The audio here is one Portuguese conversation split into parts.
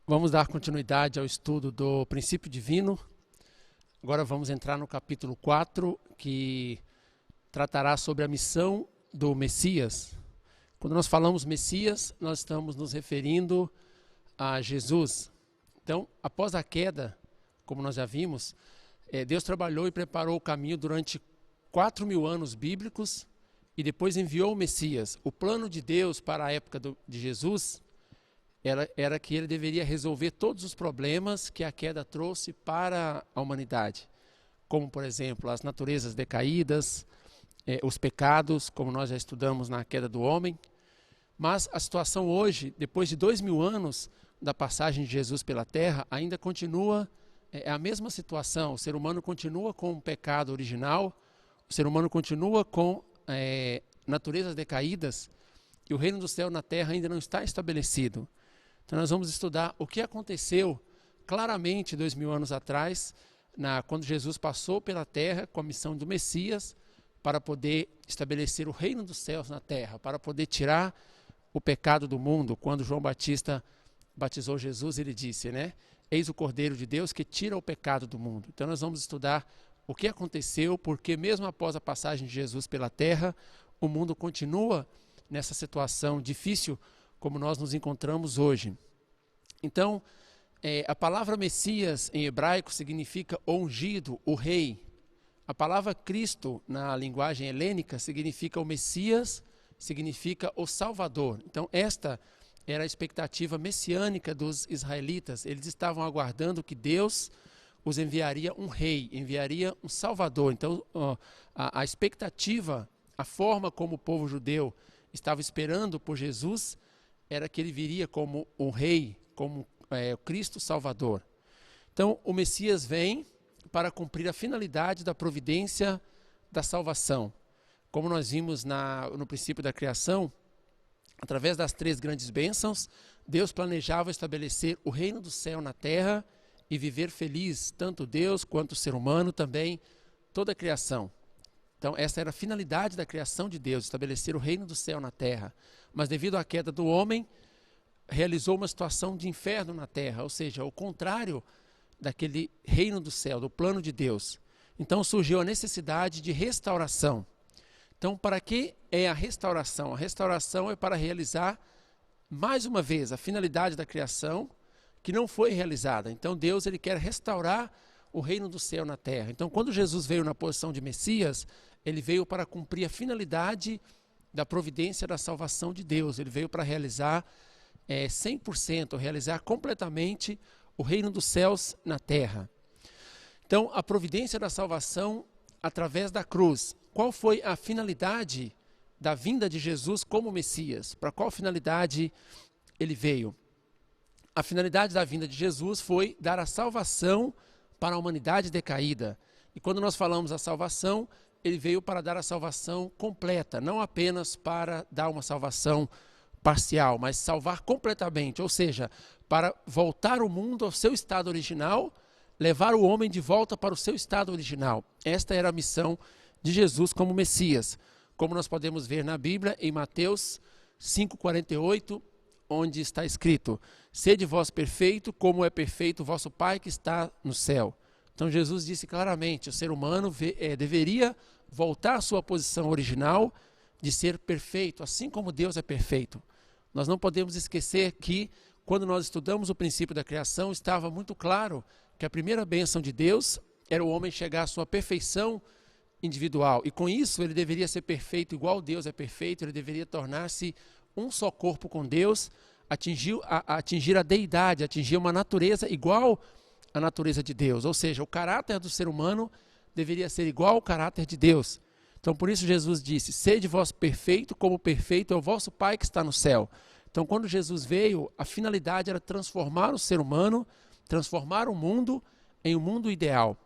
Vamos dar continuidade ao estudo do princípio divino. Agora vamos entrar no capítulo 4, que tratará sobre a missão do Messias. Quando nós falamos Messias, nós estamos nos referindo a Jesus. Então, após a queda, como nós já vimos, Deus trabalhou e preparou o caminho durante 4.000 anos bíblicos e depois enviou o Messias. O plano de Deus para a época de Jesus era que ele deveria resolver todos os problemas que a queda trouxe para a humanidade, como, por exemplo, as naturezas decaídas, os pecados, como nós já estudamos na queda do homem. Mas a situação hoje, depois de 2.000 anos da passagem de Jesus pela Terra, ainda continua a mesma situação. O ser humano continua com o pecado original, o ser humano continua com naturezas decaídas, e o reino do céu na Terra ainda não está estabelecido. Então nós vamos estudar o que aconteceu claramente 2.000 anos atrás, quando Jesus passou pela terra com a missão do Messias, para poder estabelecer o reino dos céus na terra, para poder tirar o pecado do mundo. Quando João Batista batizou Jesus, ele disse, eis o Cordeiro de Deus que tira o pecado do mundo. Então nós vamos estudar o que aconteceu, porque mesmo após a passagem de Jesus pela terra, o mundo continua nessa situação difícil como nós nos encontramos hoje. Então, a palavra Messias em hebraico significa o ungido, o rei. A palavra Cristo na linguagem helênica significa o Messias, significa o Salvador. Então, esta era a expectativa messiânica dos israelitas. Eles estavam aguardando que Deus os enviaria um rei, enviaria um Salvador. Então, a expectativa, a forma como o povo judeu estava esperando por Jesus, era que ele viria como um rei, como o Cristo Salvador. Então, o Messias vem para cumprir a finalidade da providência da salvação. Como nós vimos no princípio da criação, através das 3 grandes bênçãos, Deus planejava estabelecer o reino do céu na terra e viver feliz, tanto Deus quanto o ser humano, também toda a criação. Então, essa era a finalidade da criação de Deus, estabelecer o reino do céu na terra. Mas devido à queda do homem, realizou uma situação de inferno na terra, ou seja, o contrário daquele reino do céu, do plano de Deus. Então surgiu a necessidade de restauração. Então, para que é a restauração? A restauração é para realizar, mais uma vez, a finalidade da criação que não foi realizada. Então Deus ele quer restaurar o reino do céu na terra. Então, quando Jesus veio na posição de Messias, ele veio para cumprir a finalidade da providência da salvação de Deus. Ele veio para realizar 100%, realizar completamente o reino dos céus na terra. Então, a providência da salvação através da cruz. Qual foi a finalidade da vinda de Jesus como Messias? Para qual finalidade ele veio? A finalidade da vinda de Jesus foi dar a salvação para a humanidade decaída. E quando nós falamos a salvação, ele veio para dar a salvação completa, não apenas para dar uma salvação parcial, mas salvar completamente, ou seja, para voltar o mundo ao seu estado original, levar o homem de volta para o seu estado original. Esta era a missão de Jesus como Messias, como nós podemos ver na Bíblia, em Mateus 5,48, onde está escrito, sede vós perfeito, como é perfeito o vosso Pai que está no céu. Então Jesus disse claramente, o ser humano deveria voltar à sua posição original de ser perfeito, assim como Deus é perfeito. Nós não podemos esquecer que, quando nós estudamos o princípio da criação, estava muito claro que a primeira bênção de Deus era o homem chegar à sua perfeição individual. E com isso ele deveria ser perfeito igual Deus é perfeito, ele deveria tornar-se um só corpo com Deus, atingir a deidade, atingir uma natureza igual à natureza de Deus. Ou seja, o caráter do ser humano deveria ser igual ao caráter de Deus. Então, por isso Jesus disse, sede vós perfeito, como perfeito é o vosso Pai que está no céu. Então, quando Jesus veio, a finalidade era transformar o ser humano, transformar o mundo em um mundo ideal.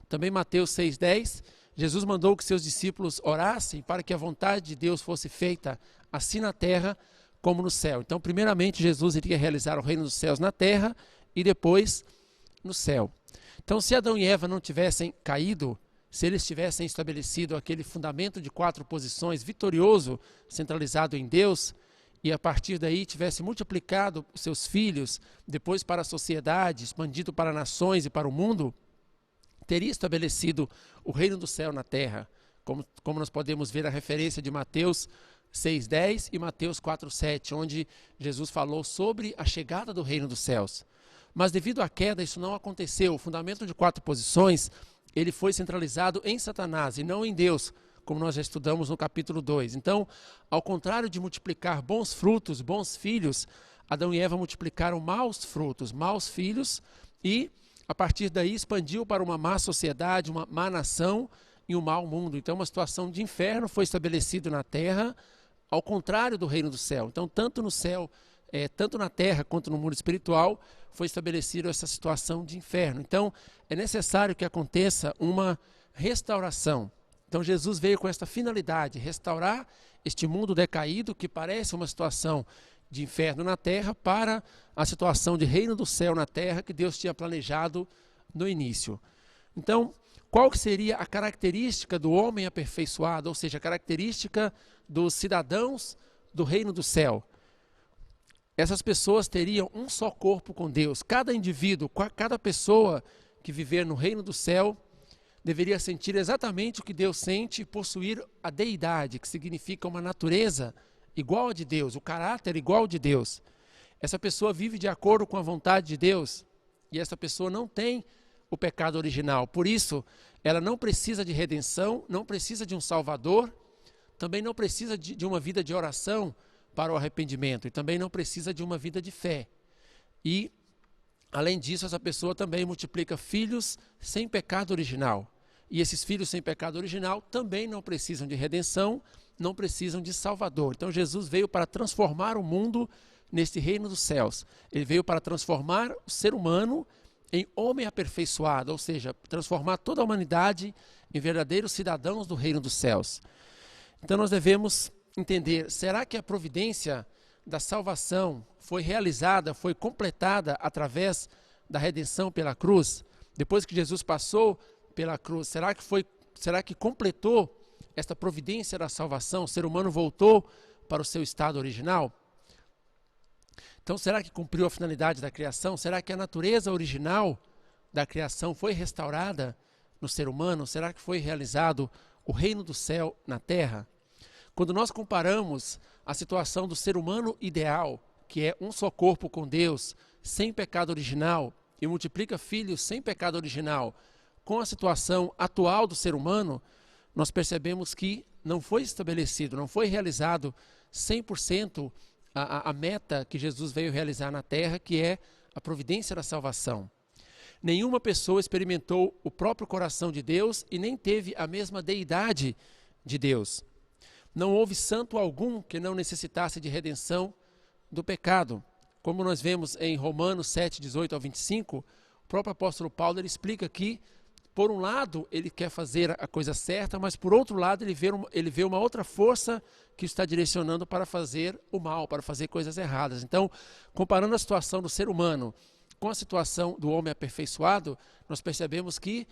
Também Mateus 6,10, Jesus mandou que seus discípulos orassem para que a vontade de Deus fosse feita assim na terra como no céu. Então, primeiramente, Jesus iria realizar o reino dos céus na terra e depois no céu. Então, se Adão e Eva não tivessem caído, se eles tivessem estabelecido aquele fundamento de 4 posições vitorioso, centralizado em Deus, e a partir daí tivesse multiplicado seus filhos, depois para a sociedade, expandido para nações e para o mundo, teria estabelecido o reino do céu na terra, como nós podemos ver a referência de Mateus 6,10 e Mateus 4,7, onde Jesus falou sobre a chegada do reino dos céus. Mas devido à queda, isso não aconteceu. O fundamento de 4 posições, ele foi centralizado em Satanás e não em Deus, como nós já estudamos no capítulo 2. Então, ao contrário de multiplicar bons frutos, bons filhos, Adão e Eva multiplicaram maus frutos, maus filhos, e a partir daí expandiu para uma má sociedade, uma má nação e um mau mundo. Então, uma situação de inferno foi estabelecida na terra, ao contrário do reino do céu. Então, tanto no céu, tanto na terra quanto no mundo espiritual, foi estabelecida essa situação de inferno. Então, é necessário que aconteça uma restauração. Então, Jesus veio com esta finalidade, restaurar este mundo decaído, que parece uma situação de inferno na terra, para a situação de reino do céu na terra, que Deus tinha planejado no início. Então, qual que seria a característica do homem aperfeiçoado, ou seja, a característica dos cidadãos do reino do céu? Essas pessoas teriam um só corpo com Deus. Cada indivíduo, cada pessoa que viver no reino do céu, deveria sentir exatamente o que Deus sente e possuir a deidade, que significa uma natureza igual a de Deus, o caráter igual de Deus. Essa pessoa vive de acordo com a vontade de Deus e essa pessoa não tem o pecado original. Por isso, ela não precisa de redenção, não precisa de um Salvador, também não precisa de uma vida de oração para o arrependimento e também não precisa de uma vida de fé. E, além disso, essa pessoa também multiplica filhos sem pecado original. E esses filhos sem pecado original também não precisam de redenção, não precisam de Salvador. Então Jesus veio para transformar o mundo neste reino dos céus. Ele veio para transformar o ser humano em homem aperfeiçoado, ou seja, transformar toda a humanidade em verdadeiros cidadãos do reino dos céus. Então nós devemos entender, será que a providência da salvação foi realizada, foi completada através da redenção pela cruz? Depois que Jesus passou pela cruz, será que completou esta providência da salvação? O ser humano voltou para o seu estado original? Então, será que cumpriu a finalidade da criação? Será que a natureza original da criação foi restaurada no ser humano? Será que foi realizado o reino do céu na terra? Quando nós comparamos a situação do ser humano ideal, que é um só corpo com Deus, sem pecado original, e multiplica filhos sem pecado original, com a situação atual do ser humano, nós percebemos que não foi estabelecido, não foi realizado 100% a meta que Jesus veio realizar na terra, que é a providência da salvação. Nenhuma pessoa experimentou o próprio coração de Deus e nem teve a mesma deidade de Deus. Não houve santo algum que não necessitasse de redenção do pecado. Como nós vemos em Romanos 7, 18 ao 25, o próprio apóstolo Paulo ele explica que, por um lado, ele quer fazer a coisa certa, mas por outro lado, ele vê uma outra força que está direcionando para fazer o mal, para fazer coisas erradas. Então, comparando a situação do ser humano com a situação do homem aperfeiçoado, nós percebemos que,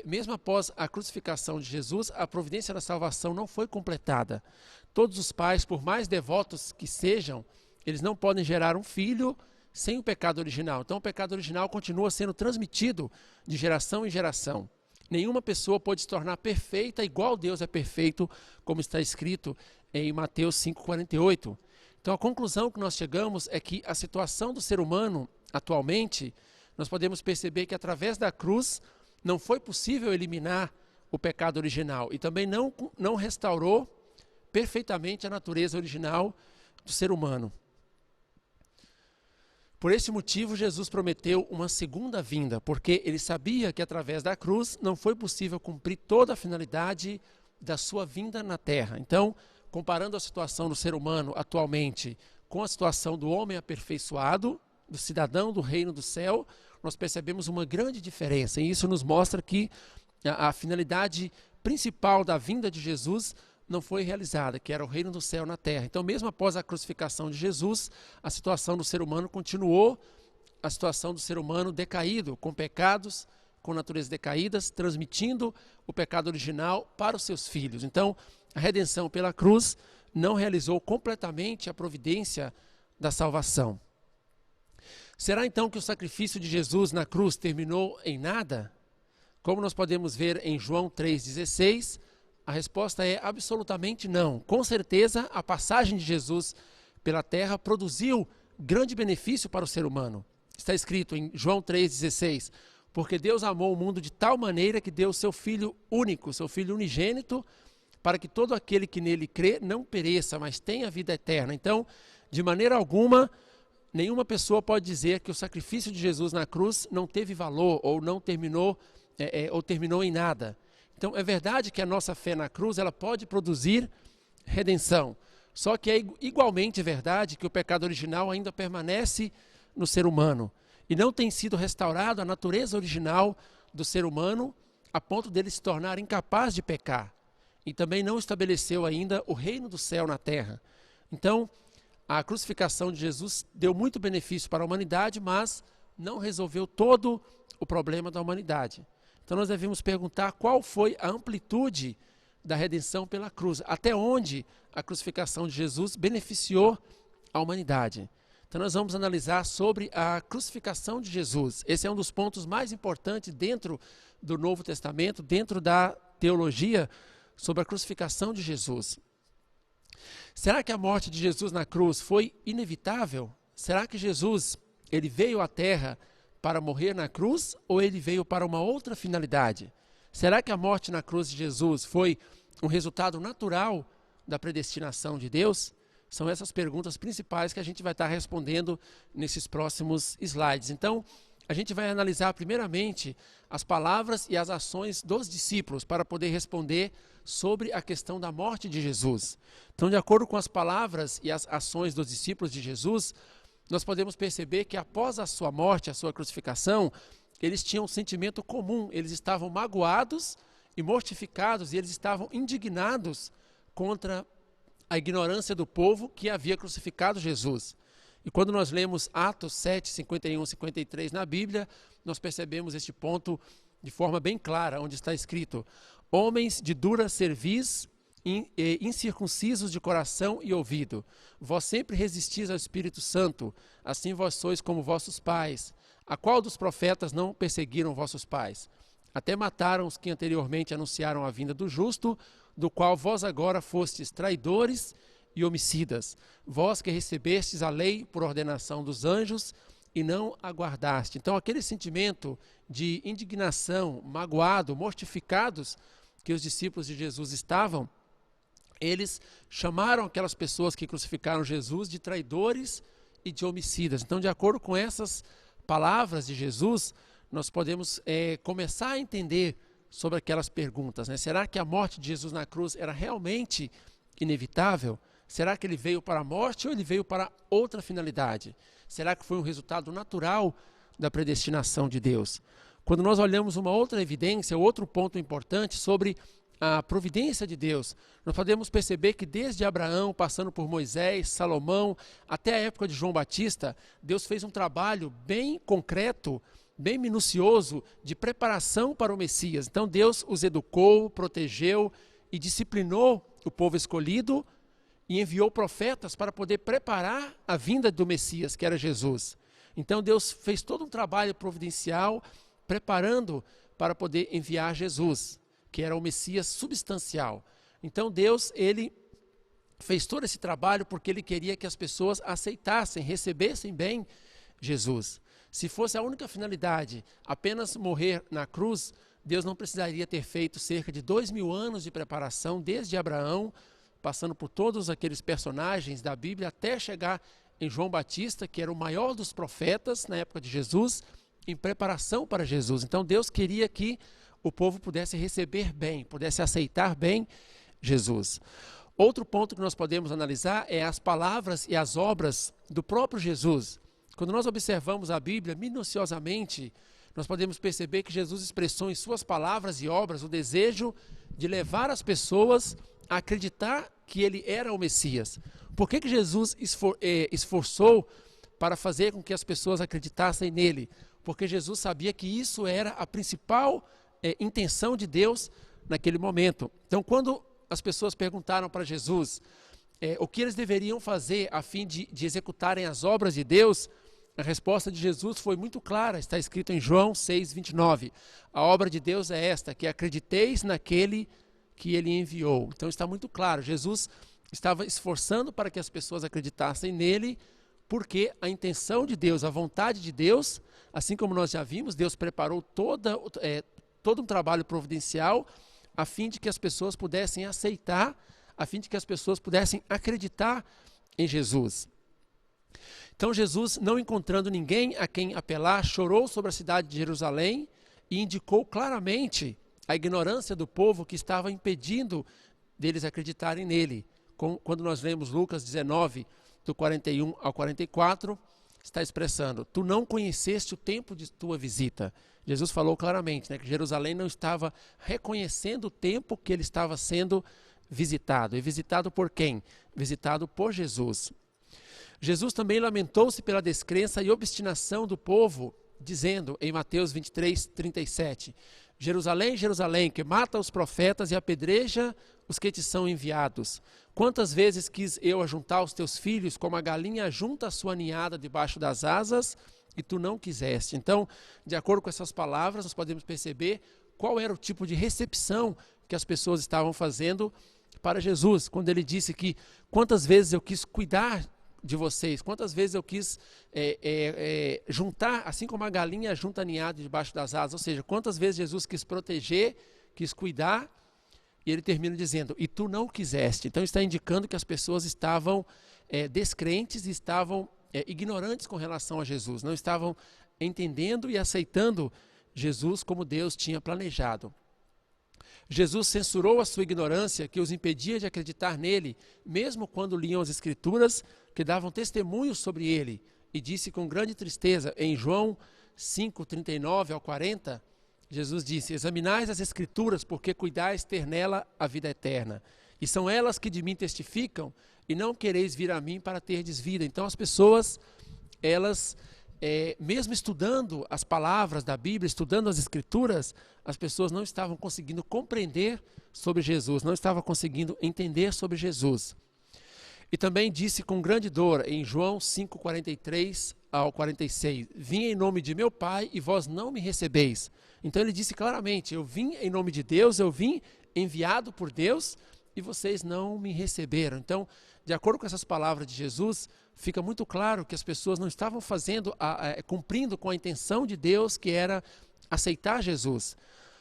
mesmo após a crucificação de Jesus, a providência da salvação não foi completada. Todos os pais, por mais devotos que sejam, eles não podem gerar um filho sem o pecado original. Então o pecado original continua sendo transmitido de geração em geração. Nenhuma pessoa pode se tornar perfeita igual Deus é perfeito, como está escrito em Mateus 5,48. Então a conclusão que nós chegamos é que a situação do ser humano atualmente, nós podemos perceber que através da cruz não foi possível eliminar o pecado original e também não restaurou perfeitamente a natureza original do ser humano. Por esse motivo, Jesus prometeu uma segunda vinda, porque ele sabia que através da cruz não foi possível cumprir toda a finalidade da sua vinda na terra. Então, comparando a situação do ser humano atualmente com a situação do homem aperfeiçoado, do cidadão do reino do céu, nós percebemos uma grande diferença. E isso nos mostra que a finalidade principal da vinda de Jesus não foi realizada, que era o reino do céu na terra. Então, mesmo após a crucificação de Jesus, a situação do ser humano continuou, a situação do ser humano decaído, com pecados, com naturezas decaídas, transmitindo o pecado original para os seus filhos. Então, a redenção pela cruz não realizou completamente a providência da salvação. Será então que o sacrifício de Jesus na cruz terminou em nada? Como nós podemos ver em João 3,16, a resposta é absolutamente não. Com certeza, a passagem de Jesus pela terra produziu grande benefício para o ser humano. Está escrito em João 3,16, porque Deus amou o mundo de tal maneira que deu o seu Filho único, seu Filho unigênito, para que todo aquele que nele crê não pereça, mas tenha vida eterna. Então, de maneira alguma, nenhuma pessoa pode dizer que o sacrifício de Jesus na cruz não teve valor ou não terminou, ou terminou em nada. Então, é verdade que a nossa fé na cruz ela pode produzir redenção. Só que é igualmente verdade que o pecado original ainda permanece no ser humano e não tem sido restaurado a natureza original do ser humano a ponto dele se tornar incapaz de pecar. E também não estabeleceu ainda o reino do céu na terra. Então, a crucificação de Jesus deu muito benefício para a humanidade, mas não resolveu todo o problema da humanidade. Então nós devemos perguntar qual foi a amplitude da redenção pela cruz, até onde a crucificação de Jesus beneficiou a humanidade. Então nós vamos analisar sobre a crucificação de Jesus. Esse é um dos pontos mais importantes dentro do Novo Testamento, dentro da teologia sobre a crucificação de Jesus. Será que a morte de Jesus na cruz foi inevitável? Será que Jesus ele veio à terra para morrer na cruz ou ele veio para uma outra finalidade? Será que a morte na cruz de Jesus foi um resultado natural da predestinação de Deus? São essas perguntas principais que a gente vai estar respondendo nesses próximos slides. Então, a gente vai analisar primeiramente as palavras e as ações dos discípulos para poder responder sobre a questão da morte de Jesus. Então, de acordo com as palavras e as ações dos discípulos de Jesus, nós podemos perceber que após a sua morte, a sua crucificação, eles tinham um sentimento comum, eles estavam magoados e mortificados, e eles estavam indignados contra a ignorância do povo que havia crucificado Jesus. E quando nós lemos Atos 7, 51 e 53 na Bíblia, nós percebemos este ponto de forma bem clara, onde está escrito: homens de dura cerviz, incircuncisos de coração e ouvido, vós sempre resistis ao Espírito Santo, assim vós sois como vossos pais. A qual dos profetas não perseguiram vossos pais? Até mataram os que anteriormente anunciaram a vinda do justo, do qual vós agora fostes traidores e homicidas, vós que recebestes a lei por ordenação dos anjos e não aguardaste. Então aquele sentimento de indignação, magoado, mortificados que os discípulos de Jesus estavam, eles chamaram aquelas pessoas que crucificaram Jesus de traidores e de homicidas. Então, de acordo com essas palavras de Jesus, nós podemos começar a entender sobre aquelas perguntas, né? Será que a morte de Jesus na cruz era realmente inevitável? Será que ele veio para a morte ou ele veio para outra finalidade? Será que foi um resultado natural da predestinação de Deus? Quando nós olhamos uma outra evidência, outro ponto importante sobre a providência de Deus, nós podemos perceber que desde Abraão, passando por Moisés, Salomão, até a época de João Batista, Deus fez um trabalho bem concreto, bem minucioso de preparação para o Messias. Então Deus os educou, protegeu e disciplinou o povo escolhido e enviou profetas para poder preparar a vinda do Messias, que era Jesus. Então Deus fez todo um trabalho providencial, preparando para poder enviar Jesus, que era o Messias substancial. Então Deus, ele fez todo esse trabalho porque ele queria que as pessoas aceitassem, recebessem bem Jesus. Se fosse a única finalidade apenas morrer na cruz, Deus não precisaria ter feito cerca de 2000 anos de preparação, desde Abraão, passando por todos aqueles personagens da Bíblia, até chegar em João Batista, que era o maior dos profetas na época de Jesus, em preparação para Jesus. Então Deus queria que o povo pudesse receber bem, pudesse aceitar bem Jesus. Outro ponto que nós podemos analisar é as palavras e as obras do próprio Jesus. Quando nós observamos a Bíblia minuciosamente, nós podemos perceber que Jesus expressou em suas palavras e obras o desejo de levar as pessoas a acreditar que ele era o Messias. Por que Jesus esforçou para fazer com que as pessoas acreditassem nele? Porque Jesus sabia que isso era a principal intenção de Deus naquele momento. Então, quando as pessoas perguntaram para Jesus o que eles deveriam fazer a fim de executarem as obras de Deus, a resposta de Jesus foi muito clara, está escrito em João 6:29. A obra de Deus é esta, que acrediteis naquele que ele enviou. Então está muito claro, Jesus estava esforçando para que as pessoas acreditassem nele, porque a intenção de Deus, a vontade de Deus, assim como nós já vimos, Deus preparou todo um trabalho providencial a fim de que as pessoas pudessem aceitar, a fim de que as pessoas pudessem acreditar em Jesus. Então Jesus, não encontrando ninguém a quem apelar, chorou sobre a cidade de Jerusalém e indicou claramente a ignorância do povo que estava impedindo deles acreditarem nele. Quando nós lemos Lucas 19, do 41 ao 44, está expressando: tu não conheceste o tempo de tua visita. Jesus falou claramente, né, que Jerusalém não estava reconhecendo o tempo que ele estava sendo visitado. E visitado por quem? Visitado por Jesus. Jesus também lamentou-se pela descrença e obstinação do povo, dizendo em Mateus 23:37, Jerusalém, Jerusalém, que mata os profetas e apedreja os que te são enviados. Quantas vezes quis eu ajuntar os teus filhos, como a galinha ajunta a sua ninhada debaixo das asas, e tu não quiseste. Então, de acordo com essas palavras, nós podemos perceber qual era o tipo de recepção que as pessoas estavam fazendo para Jesus, quando ele disse que quantas vezes eu quis cuidar de vocês, quantas vezes eu quis juntar, assim como a galinha junta a ninhada debaixo das asas, ou seja, quantas vezes Jesus quis proteger, quis cuidar, e ele termina dizendo, e tu não quiseste. Então está indicando que as pessoas estavam descrentes e estavam ignorantes com relação a Jesus, não estavam entendendo e aceitando Jesus como Deus tinha planejado. Jesus censurou a sua ignorância que os impedia de acreditar nele, mesmo quando liam as Escrituras que davam testemunho sobre ele, e disse com grande tristeza, em João 5:39 ao 40, Jesus disse, examinais as Escrituras, porque cuidais ter nela a vida eterna, e são elas que de mim testificam, e não quereis vir a mim para terdes vida. Então as pessoas, elas, mesmo estudando as palavras da Bíblia, estudando as Escrituras, as pessoas não estavam conseguindo compreender sobre Jesus, não estavam conseguindo entender sobre Jesus. E também disse com grande dor, em João 5:43 ao 46, vim em nome de meu Pai e vós não me recebeis. Então ele disse claramente, eu vim em nome de Deus, eu vim enviado por Deus e vocês não me receberam. Então, de acordo com essas palavras de Jesus, fica muito claro que as pessoas não estavam cumprindo com a intenção de Deus, que era aceitar Jesus.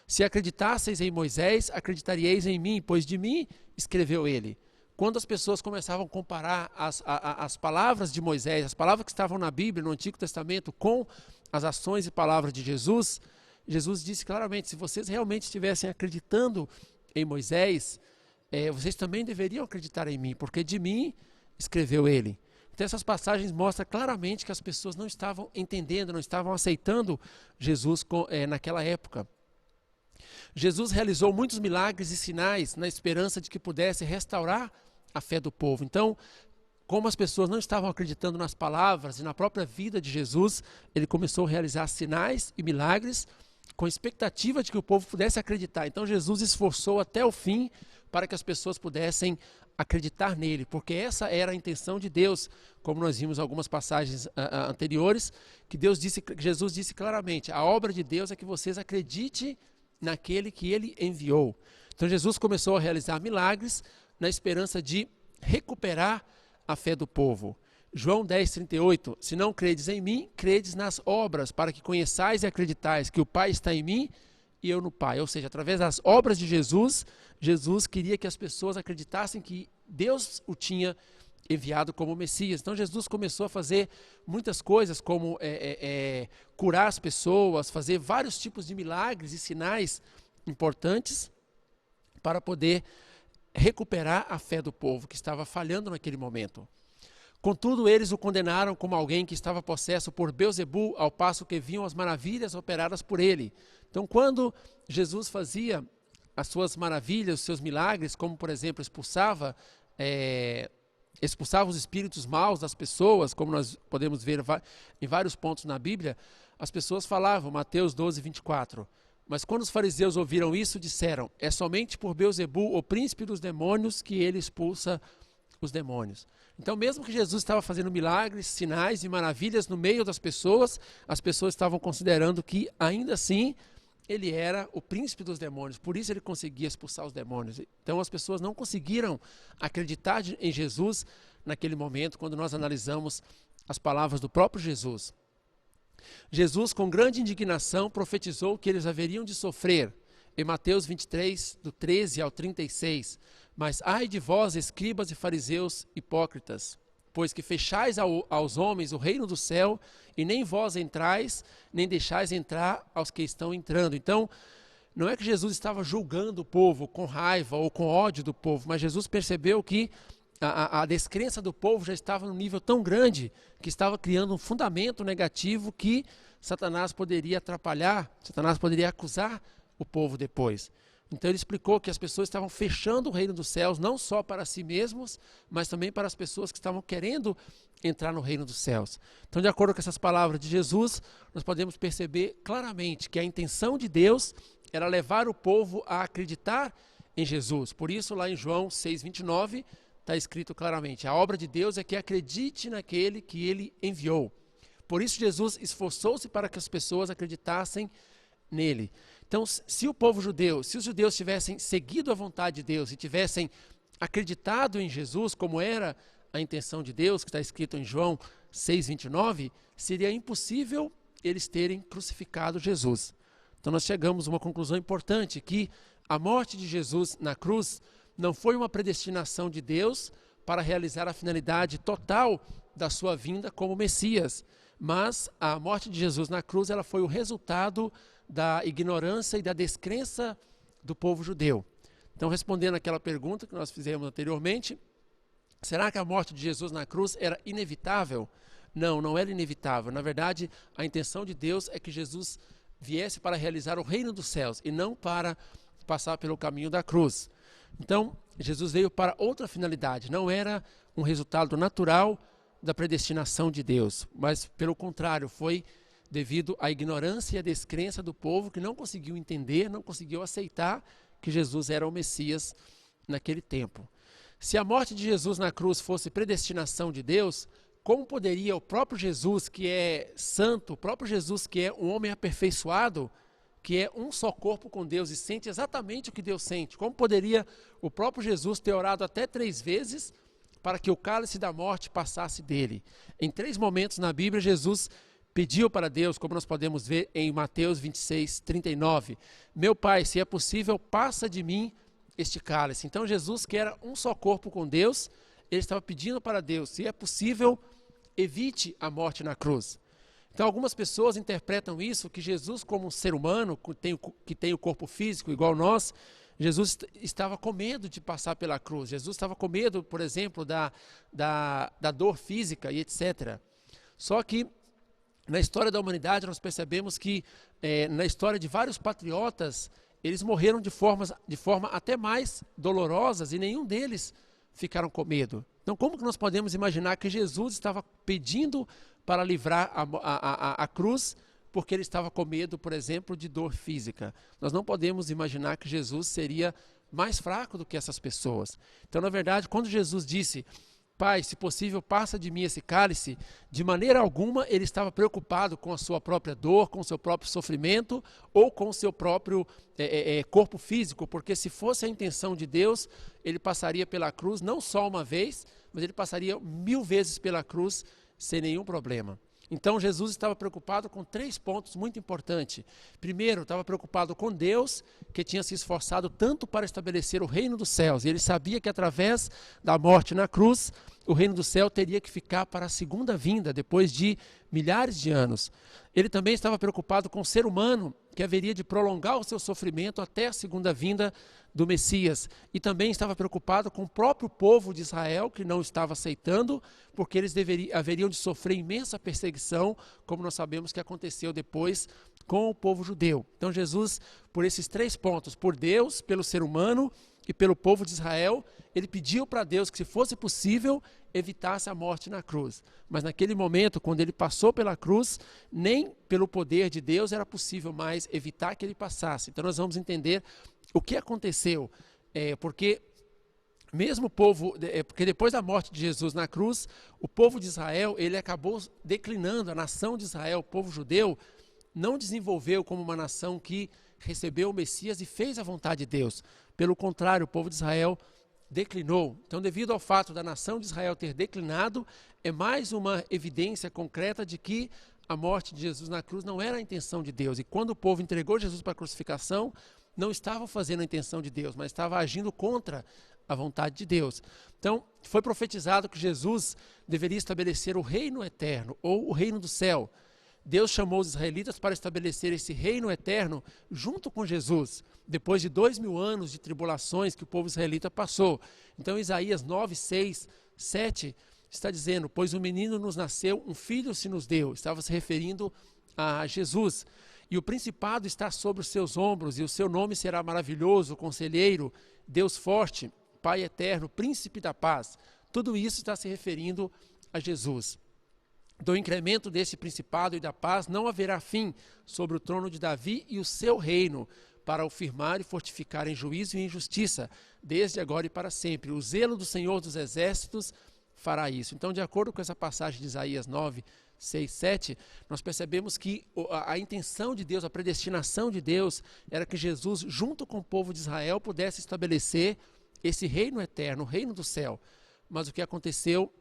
Se acreditasseis em Moisés, acreditaríeis em mim, pois de mim escreveu ele. Quando as pessoas começavam a comparar as palavras de Moisés, as palavras que estavam na Bíblia, no Antigo Testamento, com as ações e palavras de Jesus, Jesus disse claramente, se vocês realmente estivessem acreditando em Moisés, vocês também deveriam acreditar em mim, porque de mim escreveu ele. Então essas passagens mostram claramente que as pessoas não estavam entendendo, não estavam aceitando Jesus naquela época. Jesus realizou muitos milagres e sinais na esperança de que pudesse restaurar a fé do povo. Então, como as pessoas não estavam acreditando nas palavras e na própria vida de Jesus, ele começou a realizar sinais e milagres com expectativa de que o povo pudesse acreditar. Então Jesus esforçou até o fim para que as pessoas pudessem acreditar nele, porque essa era a intenção de Deus, como nós vimos em algumas passagens anteriores, que Jesus disse claramente, a obra de Deus é que vocês acreditem naquele que ele enviou. Então Jesus começou a realizar milagres na esperança de recuperar a fé do povo. João 10:38, se não credes em mim, credes nas obras, para que conheçais e acreditais que o Pai está em mim e eu no Pai. Ou seja, através das obras de Jesus, Jesus queria que as pessoas acreditassem que Deus o tinha enviado como Messias. Então Jesus começou a fazer muitas coisas, como curar as pessoas, fazer vários tipos de milagres e sinais importantes para poder recuperar a fé do povo que estava falhando naquele momento. Contudo, eles o condenaram como alguém que estava possesso por Beelzebul, ao passo que viam as maravilhas operadas por ele. Então, quando Jesus fazia as suas maravilhas, os seus milagres, como, por exemplo, expulsava os espíritos maus das pessoas, como nós podemos ver em vários pontos na Bíblia, as pessoas falavam, Mateus 12:24, mas quando os fariseus ouviram isso, disseram, é somente por Beelzebul, o príncipe dos demônios, que ele expulsa os demônios. Então, mesmo que Jesus estava fazendo milagres, sinais e maravilhas no meio das pessoas, as pessoas estavam considerando que, ainda assim, ele era o príncipe dos demônios, por isso ele conseguia expulsar os demônios. Então, as pessoas não conseguiram acreditar em Jesus naquele momento, quando nós analisamos as palavras do próprio Jesus. Jesus, com grande indignação, profetizou que eles haveriam de sofrer. Em Mateus 23, do 13 ao 36, mas ai de vós, escribas e fariseus hipócritas, pois que fechais aos homens o reino do céu, e nem vós entrais, nem deixais entrar aos que estão entrando. Então, não é que Jesus estava julgando o povo com raiva ou com ódio do povo, mas Jesus percebeu que a descrença do povo já estava num nível tão grande que estava criando um fundamento negativo que Satanás poderia atrapalhar, Satanás poderia acusar o povo depois. Então ele explicou que as pessoas estavam fechando o reino dos céus, não só para si mesmos, mas também para as pessoas que estavam querendo entrar no reino dos céus. Então, de acordo com essas palavras de Jesus, nós podemos perceber claramente que a intenção de Deus era levar o povo a acreditar em Jesus. Por isso, lá em João 6,29, está escrito claramente: a obra de Deus é que acredite naquele que ele enviou. Por isso, Jesus esforçou-se para que as pessoas acreditassem nele. Então, se o povo judeu, se os judeus tivessem seguido a vontade de Deus e tivessem acreditado em Jesus, como era a intenção de Deus, que está escrito em João 6,29, seria impossível eles terem crucificado Jesus. Então nós chegamos a uma conclusão importante, que a morte de Jesus na cruz não foi uma predestinação de Deus para realizar a finalidade total da sua vinda como Messias, mas a morte de Jesus na cruz, ela foi o resultado da ignorância e da descrença do povo judeu. Então, respondendo àquela pergunta que nós fizemos anteriormente, será que a morte de Jesus na cruz era inevitável? Não, não era inevitável. Na verdade, a intenção de Deus é que Jesus viesse para realizar o reino dos céus e não para passar pelo caminho da cruz. Então, Jesus veio para outra finalidade, não era um resultado natural da predestinação de Deus, mas pelo contrário, foi devido à ignorância e à descrença do povo que não conseguiu entender, não conseguiu aceitar que Jesus era o Messias naquele tempo. Se a morte de Jesus na cruz fosse predestinação de Deus, como poderia o próprio Jesus, que é santo, o próprio Jesus que é um homem aperfeiçoado, que é um só corpo com Deus e sente exatamente o que Deus sente, como poderia o próprio Jesus ter orado até 3 vezes para que o cálice da morte passasse dele? Em 3 momentos na Bíblia, Jesus pediu para Deus, como nós podemos ver em Mateus 26, 39, meu Pai, se é possível, passa de mim este cálice. Então Jesus, que era um só corpo com Deus, ele estava pedindo para Deus, se é possível, evite a morte na cruz. Então algumas pessoas interpretam isso, que Jesus, como um ser humano, que tem o corpo físico igual nós, Jesus estava com medo de passar pela cruz. Jesus estava com medo, por exemplo, da dor física e etc. Só que na história da humanidade nós percebemos que na história de vários patriotas, eles morreram de forma até mais dolorosas e nenhum deles ficaram com medo. Então como que nós podemos imaginar que Jesus estava pedindo para livrar a cruz porque ele estava com medo, por exemplo, de dor física? Nós não podemos imaginar que Jesus seria mais fraco do que essas pessoas. Então, na verdade, quando Jesus disse, Pai, se possível, passa de mim esse cálice, de maneira alguma ele estava preocupado com a sua própria dor, com o seu próprio sofrimento ou com o seu próprio corpo físico, porque se fosse a intenção de Deus, ele passaria pela cruz não só uma vez, mas ele passaria 1000 vezes pela cruz sem nenhum problema. Então Jesus estava preocupado com 3 pontos muito importantes. Primeiro, estava preocupado com Deus, que tinha se esforçado tanto para estabelecer o reino dos céus. E ele sabia que através da morte na cruz, o reino do céu teria que ficar para a segunda vinda, depois de milhares de anos. Ele também estava preocupado com o ser humano, que haveria de prolongar o seu sofrimento até a segunda vinda do Messias. E também estava preocupado com o próprio povo de Israel, que não estava aceitando, porque eles haveriam de sofrer imensa perseguição, como nós sabemos que aconteceu depois com o povo judeu. Então Jesus, por esses 3 pontos, por Deus, pelo ser humano e pelo povo de Israel, ele pediu para Deus que, se fosse possível, evitasse a morte na cruz. Mas naquele momento, quando ele passou pela cruz, nem pelo poder de Deus era possível mais evitar que ele passasse. Então nós vamos entender o que aconteceu, porque mesmo o povo, porque depois da morte de Jesus na cruz, o povo de Israel, ele acabou declinando, a nação de Israel, o povo judeu, não desenvolveu como uma nação que recebeu o Messias e fez a vontade de Deus. Pelo contrário, o povo de Israel declinou. Então, devido ao fato da nação de Israel ter declinado, é mais uma evidência concreta de que a morte de Jesus na cruz não era a intenção de Deus. E quando o povo entregou Jesus para a crucificação, não estava fazendo a intenção de Deus, mas estava agindo contra a vontade de Deus. Então, foi profetizado que Jesus deveria estabelecer o reino eterno, ou o reino do céu. Deus chamou os israelitas para estabelecer esse reino eterno junto com Jesus, depois de 2000 anos de tribulações que o povo israelita passou. Então, Isaías 9, 6, 7 está dizendo: pois um menino nos nasceu, um filho se nos deu. Estava se referindo a Jesus. E o principado está sobre os seus ombros, e o seu nome será maravilhoso, conselheiro, Deus forte, Pai eterno, príncipe da paz. Tudo isso está se referindo a Jesus. Do incremento desse principado e da paz não haverá fim sobre o trono de Davi e o seu reino, para o firmar e fortificar em juízo e em justiça, desde agora e para sempre. O zelo do Senhor dos Exércitos fará isso. Então, de acordo com essa passagem de Isaías 9, 6, 7, nós percebemos que a intenção de Deus, a predestinação de Deus, era que Jesus, junto com o povo de Israel, pudesse estabelecer esse reino eterno, o reino do céu. Mas o que aconteceu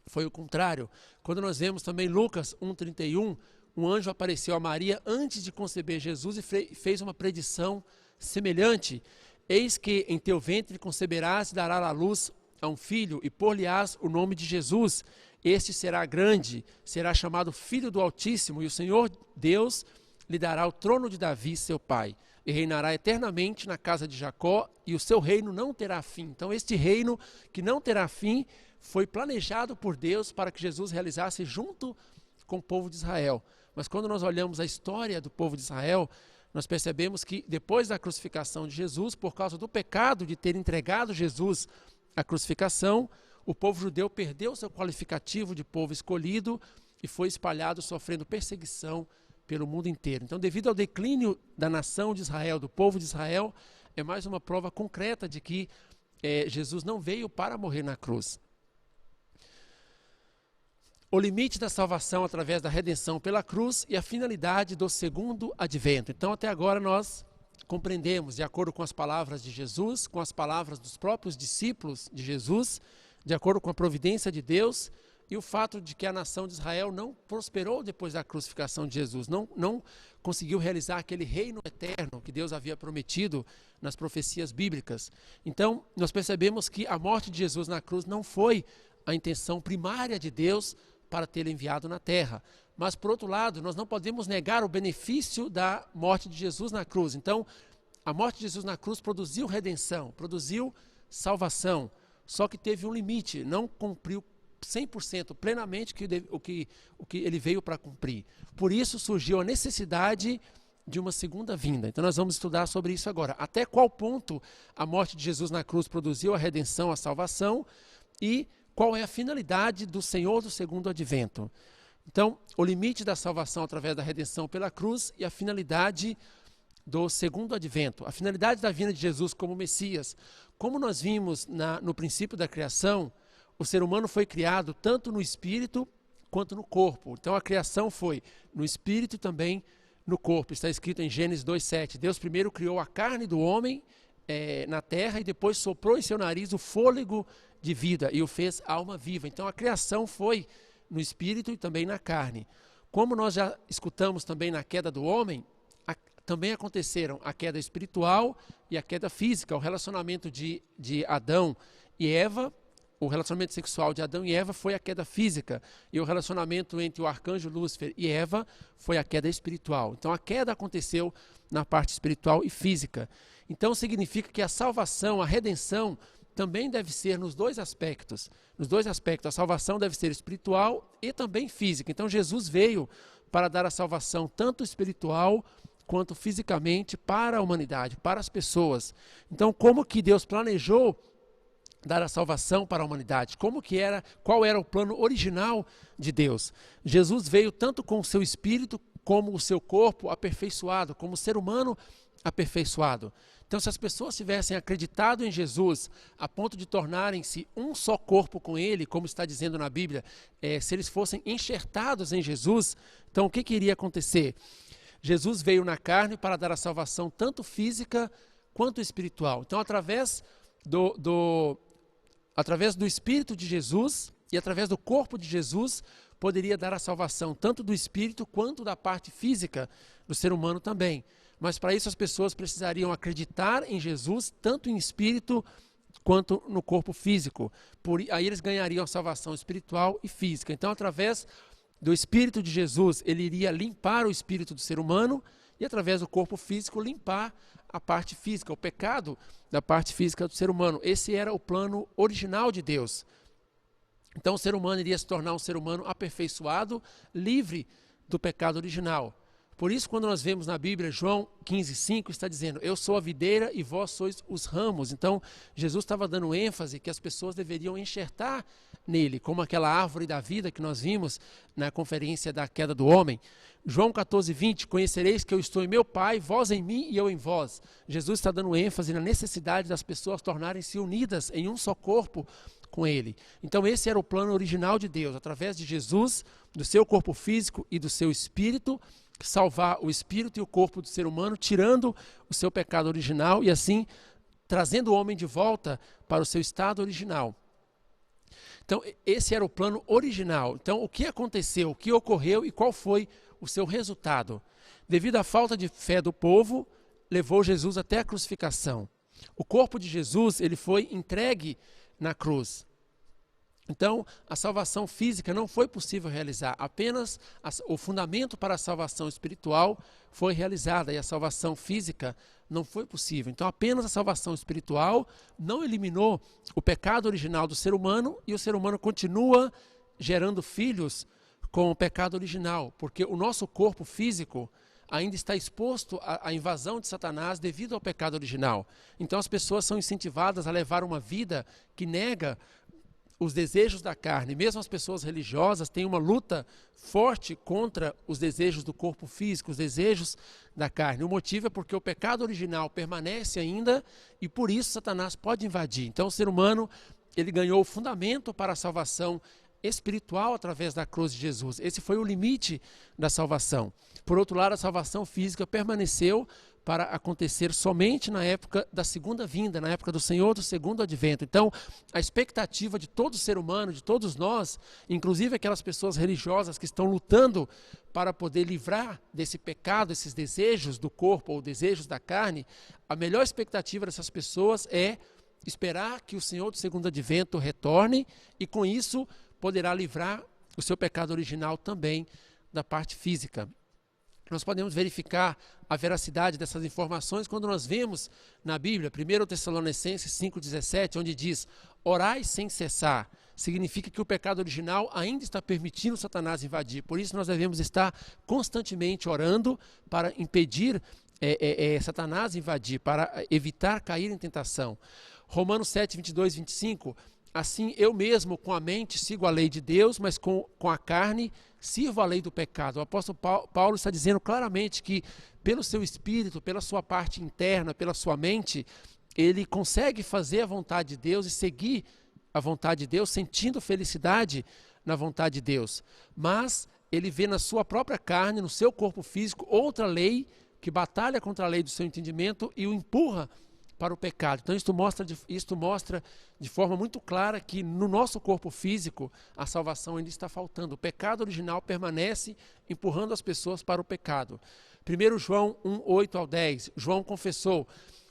foi o contrário. Quando nós vemos também Lucas 1,31, um anjo apareceu a Maria antes de conceber Jesus e fez uma predição semelhante. Eis que em teu ventre conceberás e darás à luz a um filho, e por-lhe-ás o nome de Jesus. Este será grande, será chamado Filho do Altíssimo, e o Senhor Deus lhe dará o trono de Davi, seu pai, e reinará eternamente na casa de Jacó, e o seu reino não terá fim. Então, este reino que não terá fim foi planejado por Deus para que Jesus realizasse junto com o povo de Israel. Mas quando nós olhamos a história do povo de Israel, nós percebemos que depois da crucificação de Jesus, por causa do pecado de ter entregado Jesus à crucificação, o povo judeu perdeu seu qualificativo de povo escolhido e foi espalhado sofrendo perseguição pelo mundo inteiro. Então, devido ao declínio da nação de Israel, do povo de Israel, é mais uma prova concreta de que Jesus não veio para morrer na cruz. O limite da salvação através da redenção pela cruz e a finalidade do segundo advento. Então, até agora nós compreendemos, de acordo com as palavras de Jesus, com as palavras dos próprios discípulos de Jesus, de acordo com a providência de Deus, e o fato de que a nação de Israel não prosperou depois da crucificação de Jesus, não conseguiu realizar aquele reino eterno que Deus havia prometido nas profecias bíblicas. Então, nós percebemos que a morte de Jesus na cruz não foi a intenção primária de Deus para tê-lo enviado na terra. Mas, por outro lado, nós não podemos negar o benefício da morte de Jesus na cruz. Então, a morte de Jesus na cruz produziu redenção, produziu salvação, só que teve um limite, não cumpriu 100% plenamente o que ele veio para cumprir. Por isso surgiu a necessidade de uma segunda vinda. Então nós vamos estudar sobre isso agora. Até qual ponto a morte de Jesus na cruz produziu a redenção, a salvação, e qual é a finalidade do Senhor do segundo advento. Então, o limite da salvação através da redenção pela cruz e a finalidade do segundo advento. A finalidade da vinda de Jesus como Messias. Como nós vimos no princípio da criação, o ser humano foi criado tanto no espírito quanto no corpo. Então a criação foi no espírito e também no corpo. Está escrito em Gênesis 2,7. Deus primeiro criou a carne do homem na terra e depois soprou em seu nariz o fôlego de vida e o fez alma viva. Então a criação foi no espírito e também na carne. Como nós já escutamos também na queda do homem, também aconteceram a queda espiritual e a queda física. O relacionamento de Adão e Eva, o relacionamento sexual de Adão e Eva foi a queda física, e o relacionamento entre o arcanjo Lúcifer e Eva foi a queda espiritual. Então a queda aconteceu na parte espiritual e física. Então significa que a salvação, a redenção, também deve ser nos dois aspectos. Nos dois aspectos, a salvação deve ser espiritual e também física. Então Jesus veio para dar a salvação tanto espiritual quanto fisicamente para a humanidade, para as pessoas. Então, como que Deus planejou dar a salvação para a humanidade? Qual era o plano original de Deus? Jesus veio tanto com o seu espírito como o seu corpo aperfeiçoado, como o ser humano aperfeiçoado. Então, se as pessoas tivessem acreditado em Jesus a ponto de tornarem-se um só corpo com Ele, como está dizendo na Bíblia, se eles fossem enxertados em Jesus, então o que iria acontecer? Jesus veio na carne para dar a salvação tanto física quanto espiritual. Então, através do Espírito de Jesus e através do corpo de Jesus, poderia dar a salvação tanto do espírito quanto da parte física do ser humano também. Mas para isso as pessoas precisariam acreditar em Jesus, tanto em espírito quanto no corpo físico. Aí eles ganhariam a salvação espiritual e física. Então, através do Espírito de Jesus, ele iria limpar o espírito do ser humano e, através do corpo físico, limpar a parte física, o pecado da parte física do ser humano. Esse era o plano original de Deus. Então, o ser humano iria se tornar um ser humano aperfeiçoado, livre do pecado original. Por isso, quando nós vemos na Bíblia, João 15,5 está dizendo: eu sou a videira e vós sois os ramos. Então, Jesus estava dando ênfase que as pessoas deveriam enxertar nele, como aquela árvore da vida que nós vimos na conferência da queda do homem. João 14,20, conhecereis que eu estou em meu Pai, vós em mim e eu em vós. Jesus está dando ênfase na necessidade das pessoas tornarem-se unidas em um só corpo com ele. Então esse era o plano original de Deus, através de Jesus, do seu corpo físico e do seu espírito, salvar o espírito e o corpo do ser humano, tirando o seu pecado original e assim trazendo o homem de volta para o seu estado original. Então esse era o plano original. Então o que aconteceu, o que ocorreu e qual foi o seu resultado? Devido à falta de fé do povo, levou Jesus até a crucificação. O corpo de Jesus, ele foi entregue na cruz. Então, a salvação física não foi possível realizar, apenas o fundamento para a salvação espiritual foi realizada e a salvação física não foi possível. Então, apenas a salvação espiritual não eliminou o pecado original do ser humano e o ser humano continua gerando filhos com o pecado original, porque o nosso corpo físico ainda está exposto à invasão de Satanás devido ao pecado original. Então as pessoas são incentivadas a levar uma vida que nega os desejos da carne. Mesmo as pessoas religiosas têm uma luta forte contra os desejos do corpo físico, os desejos da carne. O motivo é porque o pecado original permanece ainda e por isso Satanás pode invadir. Então o ser humano, ele ganhou o fundamento para a salvação espiritual através da cruz de Jesus. Esse foi o limite da salvação. Por outro lado, a salvação física permaneceu para acontecer somente na época da segunda vinda, na época do Senhor do segundo advento. Então, a expectativa de todo ser humano, de todos nós, inclusive aquelas pessoas religiosas que estão lutando para poder livrar desse pecado, esses desejos do corpo ou desejos da carne, a melhor expectativa dessas pessoas é esperar que o Senhor do segundo advento retorne e com isso poderá livrar o seu pecado original também da parte física. Nós podemos verificar a veracidade dessas informações quando nós vemos na Bíblia, 1 Tessalonicenses 5,17, onde diz: orai sem cessar. Significa que o pecado original ainda está permitindo Satanás invadir. Por isso nós devemos estar constantemente orando para impedir Satanás invadir, para evitar cair em tentação. Romanos 7, 22, 25, assim eu mesmo com a mente sigo a lei de Deus, mas com a carne sirvo a lei do pecado. O apóstolo Paulo está dizendo claramente que pelo seu espírito, pela sua parte interna, pela sua mente, ele consegue fazer a vontade de Deus e seguir a vontade de Deus, sentindo felicidade na vontade de Deus. Mas ele vê na sua própria carne, no seu corpo físico, outra lei que batalha contra a lei do seu entendimento e o empurra para o pecado. Então isto mostra de forma muito clara que no nosso corpo físico a salvação ainda está faltando. O pecado original permanece empurrando as pessoas para o pecado. 1 João 1, 8 ao 10, João confessou: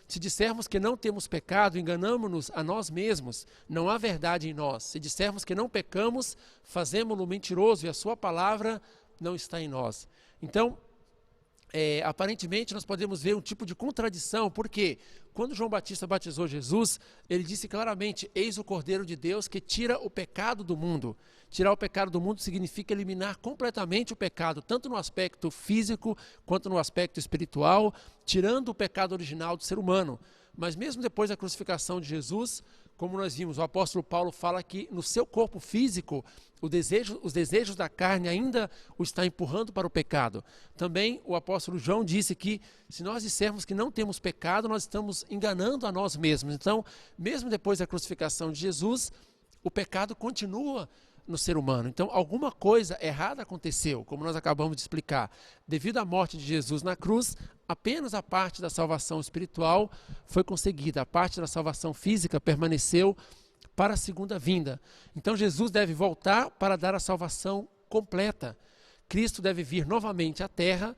se dissermos que não temos pecado, enganamo-nos a nós mesmos, não há verdade em nós. Se dissermos que não pecamos, fazemo-lo mentiroso e a sua palavra não está em nós. Então, aparentemente nós podemos ver um tipo de contradição, porque quando João Batista batizou Jesus, ele disse claramente: eis o Cordeiro de Deus que tira o pecado do mundo. Tirar o pecado do mundo significa eliminar completamente o pecado, tanto no aspecto físico quanto no aspecto espiritual, tirando o pecado original do ser humano. Mas mesmo depois da crucificação de Jesus, como nós vimos, o apóstolo Paulo fala que no seu corpo físico, os desejos da carne ainda o está empurrando para o pecado. Também o apóstolo João disse que se nós dissermos que não temos pecado, nós estamos enganando a nós mesmos. Então, mesmo depois da crucificação de Jesus, o pecado continua no ser humano. Então, alguma coisa errada aconteceu, como nós acabamos de explicar. Devido à morte de Jesus na cruz, apenas a parte da salvação espiritual foi conseguida. A parte da salvação física permaneceu para a segunda vinda. Então, Jesus deve voltar para dar a salvação completa. Cristo deve vir novamente à terra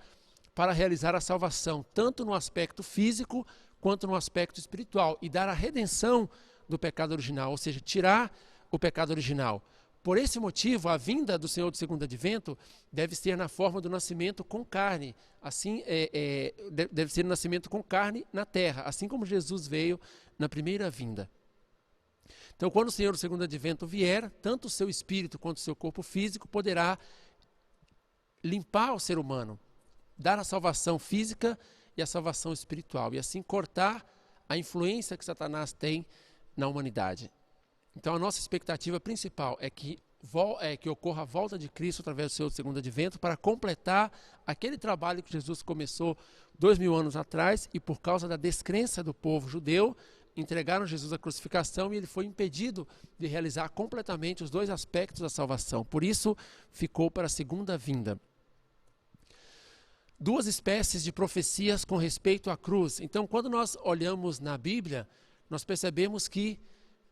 para realizar a salvação, tanto no aspecto físico quanto no aspecto espiritual, e dar a redenção do pecado original, ou seja, tirar o pecado original. Por esse motivo, a vinda do Senhor do segundo advento deve ser na forma do nascimento com carne. Assim, deve ser o nascimento com carne na terra, assim como Jesus veio na primeira vinda. Então, quando o Senhor do segundo advento vier, tanto o seu espírito quanto o seu corpo físico poderá limpar o ser humano, dar a salvação física e a salvação espiritual, e assim cortar a influência que Satanás tem na humanidade. Então, a nossa expectativa principal é que ocorra a volta de Cristo através do seu segundo advento para completar aquele trabalho que Jesus começou 2000 anos atrás, e por causa da descrença do povo judeu, entregaram Jesus à crucificação e ele foi impedido de realizar completamente os dois aspectos da salvação. Por isso, ficou para a segunda vinda. Duas espécies de profecias com respeito à cruz. Então, quando nós olhamos na Bíblia, nós percebemos que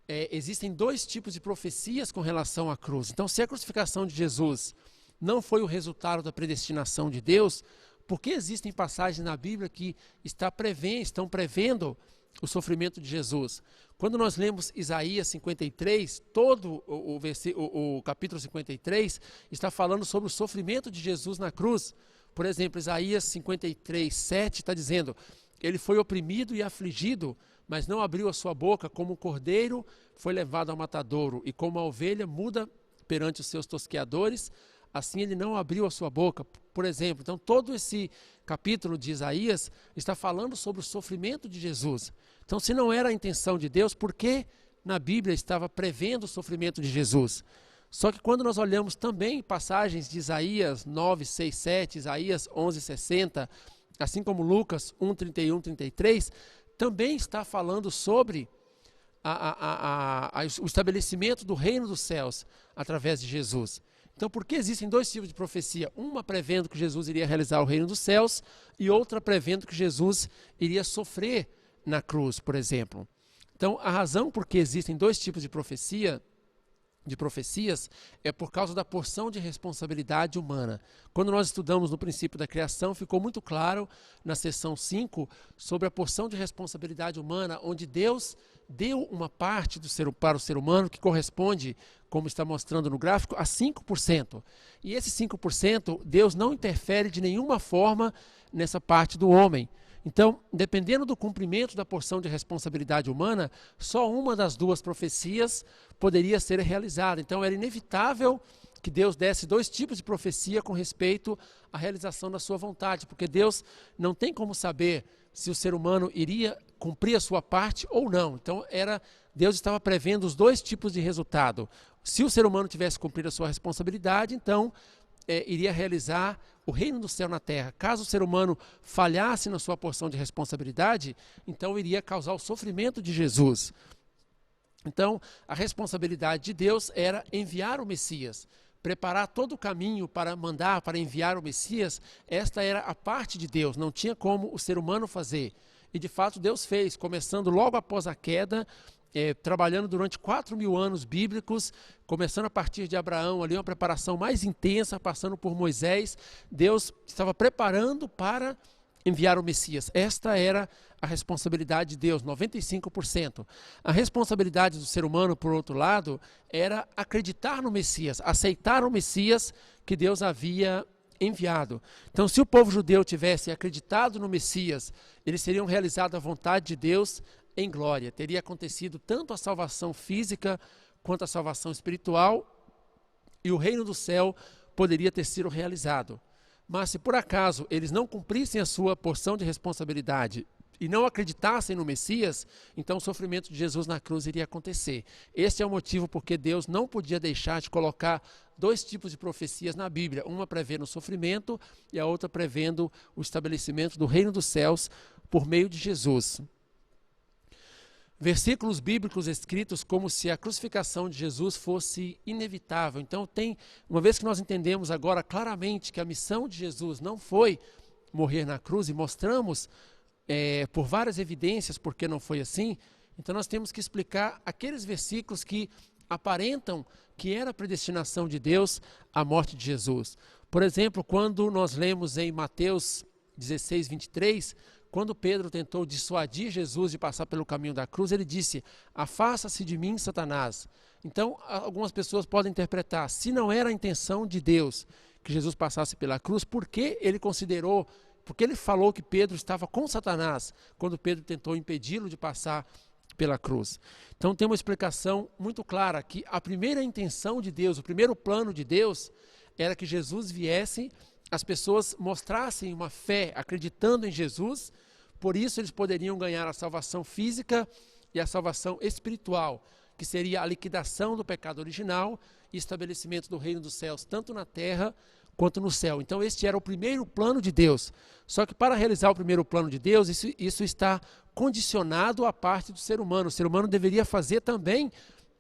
existem dois tipos de profecias com relação à cruz. Então, se a crucificação de Jesus não foi o resultado da predestinação de Deus, por que existem passagens na Bíblia que estão prevendo o sofrimento de Jesus? Quando nós lemos Isaías 53, todo o capítulo 53 está falando sobre o sofrimento de Jesus na cruz. Por exemplo, Isaías 53, 7 está dizendo: ele foi oprimido e afligido, mas não abriu a sua boca, como um cordeiro foi levado ao matadouro, e como a ovelha muda perante os seus tosqueadores, assim ele não abriu a sua boca. Por exemplo, então todo esse capítulo de Isaías está falando sobre o sofrimento de Jesus. Então, se não era a intenção de Deus, por que na Bíblia estava prevendo o sofrimento de Jesus? Só que quando nós olhamos também passagens de Isaías 9, 6, 7, Isaías 11, 60, assim como Lucas 1, 31, 33, também está falando sobre o estabelecimento do reino dos céus através de Jesus. Então, por que existem dois tipos de profecia? Uma prevendo que Jesus iria realizar o reino dos céus e outra prevendo que Jesus iria sofrer na cruz, por exemplo. Então, a razão por que existem dois tipos de profecias é por causa da porção de responsabilidade humana. Quando nós estudamos no princípio da criação, ficou muito claro na seção 5 sobre a porção de responsabilidade humana, onde Deus deu uma parte para o ser humano que corresponde, como está mostrando no gráfico, a 5%. E esse 5%, Deus não interfere de nenhuma forma nessa parte do homem. Então, dependendo do cumprimento da porção de responsabilidade humana, só uma das duas profecias poderia ser realizada. Então, era inevitável que Deus desse dois tipos de profecia com respeito à realização da sua vontade, porque Deus não tem como saber se o ser humano iria cumprir a sua parte ou não. Então, Deus estava prevendo os dois tipos de resultado. Se o ser humano tivesse cumprido a sua responsabilidade, então iria realizar o reino do céu na terra. Caso o ser humano falhasse na sua porção de responsabilidade, então iria causar o sofrimento de Jesus. Então, a responsabilidade de Deus era enviar o Messias, preparar todo o caminho para enviar o Messias. Esta era a parte de Deus, não tinha como o ser humano fazer. E de fato Deus fez, começando logo após a queda, trabalhando durante 4.000 anos bíblicos, começando a partir de Abraão, ali uma preparação mais intensa, passando por Moisés. Deus estava preparando para enviar o Messias. Esta era a responsabilidade de Deus, 95%. A responsabilidade do ser humano, por outro lado, era acreditar no Messias, aceitar o Messias que Deus havia enviado. Então, se o povo judeu tivesse acreditado no Messias, eles teriam realizado a vontade de Deus em glória. Teria acontecido tanto a salvação física quanto a salvação espiritual, e o reino do céu poderia ter sido realizado. Mas se por acaso eles não cumprissem a sua porção de responsabilidade e não acreditassem no Messias, então o sofrimento de Jesus na cruz iria acontecer. Esse é o motivo porque Deus não podia deixar de colocar dois tipos de profecias na Bíblia, uma prevendo o sofrimento e a outra prevendo o estabelecimento do reino dos céus por meio de Jesus. Versículos bíblicos escritos como se a crucificação de Jesus fosse inevitável. Então, uma vez que nós entendemos agora claramente que a missão de Jesus não foi morrer na cruz, e mostramos por várias evidências porque não foi assim, então nós temos que explicar aqueles versículos que aparentam que era a predestinação de Deus a morte de Jesus. Por exemplo, quando nós lemos em Mateus 16, 23, quando Pedro tentou dissuadir Jesus de passar pelo caminho da cruz, ele disse: afasta-se de mim, Satanás. Então, algumas pessoas podem interpretar, se não era a intenção de Deus que Jesus passasse pela cruz, por que ele considerou, porque ele falou que Pedro estava com Satanás, quando Pedro tentou impedi-lo de passar pela cruz. Então tem uma explicação muito clara, que a primeira intenção de Deus, o primeiro plano de Deus, era que Jesus viesse, as pessoas mostrassem uma fé acreditando em Jesus, por isso eles poderiam ganhar a salvação física e a salvação espiritual, que seria a liquidação do pecado original e estabelecimento do reino dos céus, tanto na terra quanto no céu. Então este era o primeiro plano de Deus. Só que para realizar o primeiro plano de Deus, isso está condicionado à parte do ser humano. O ser humano deveria fazer também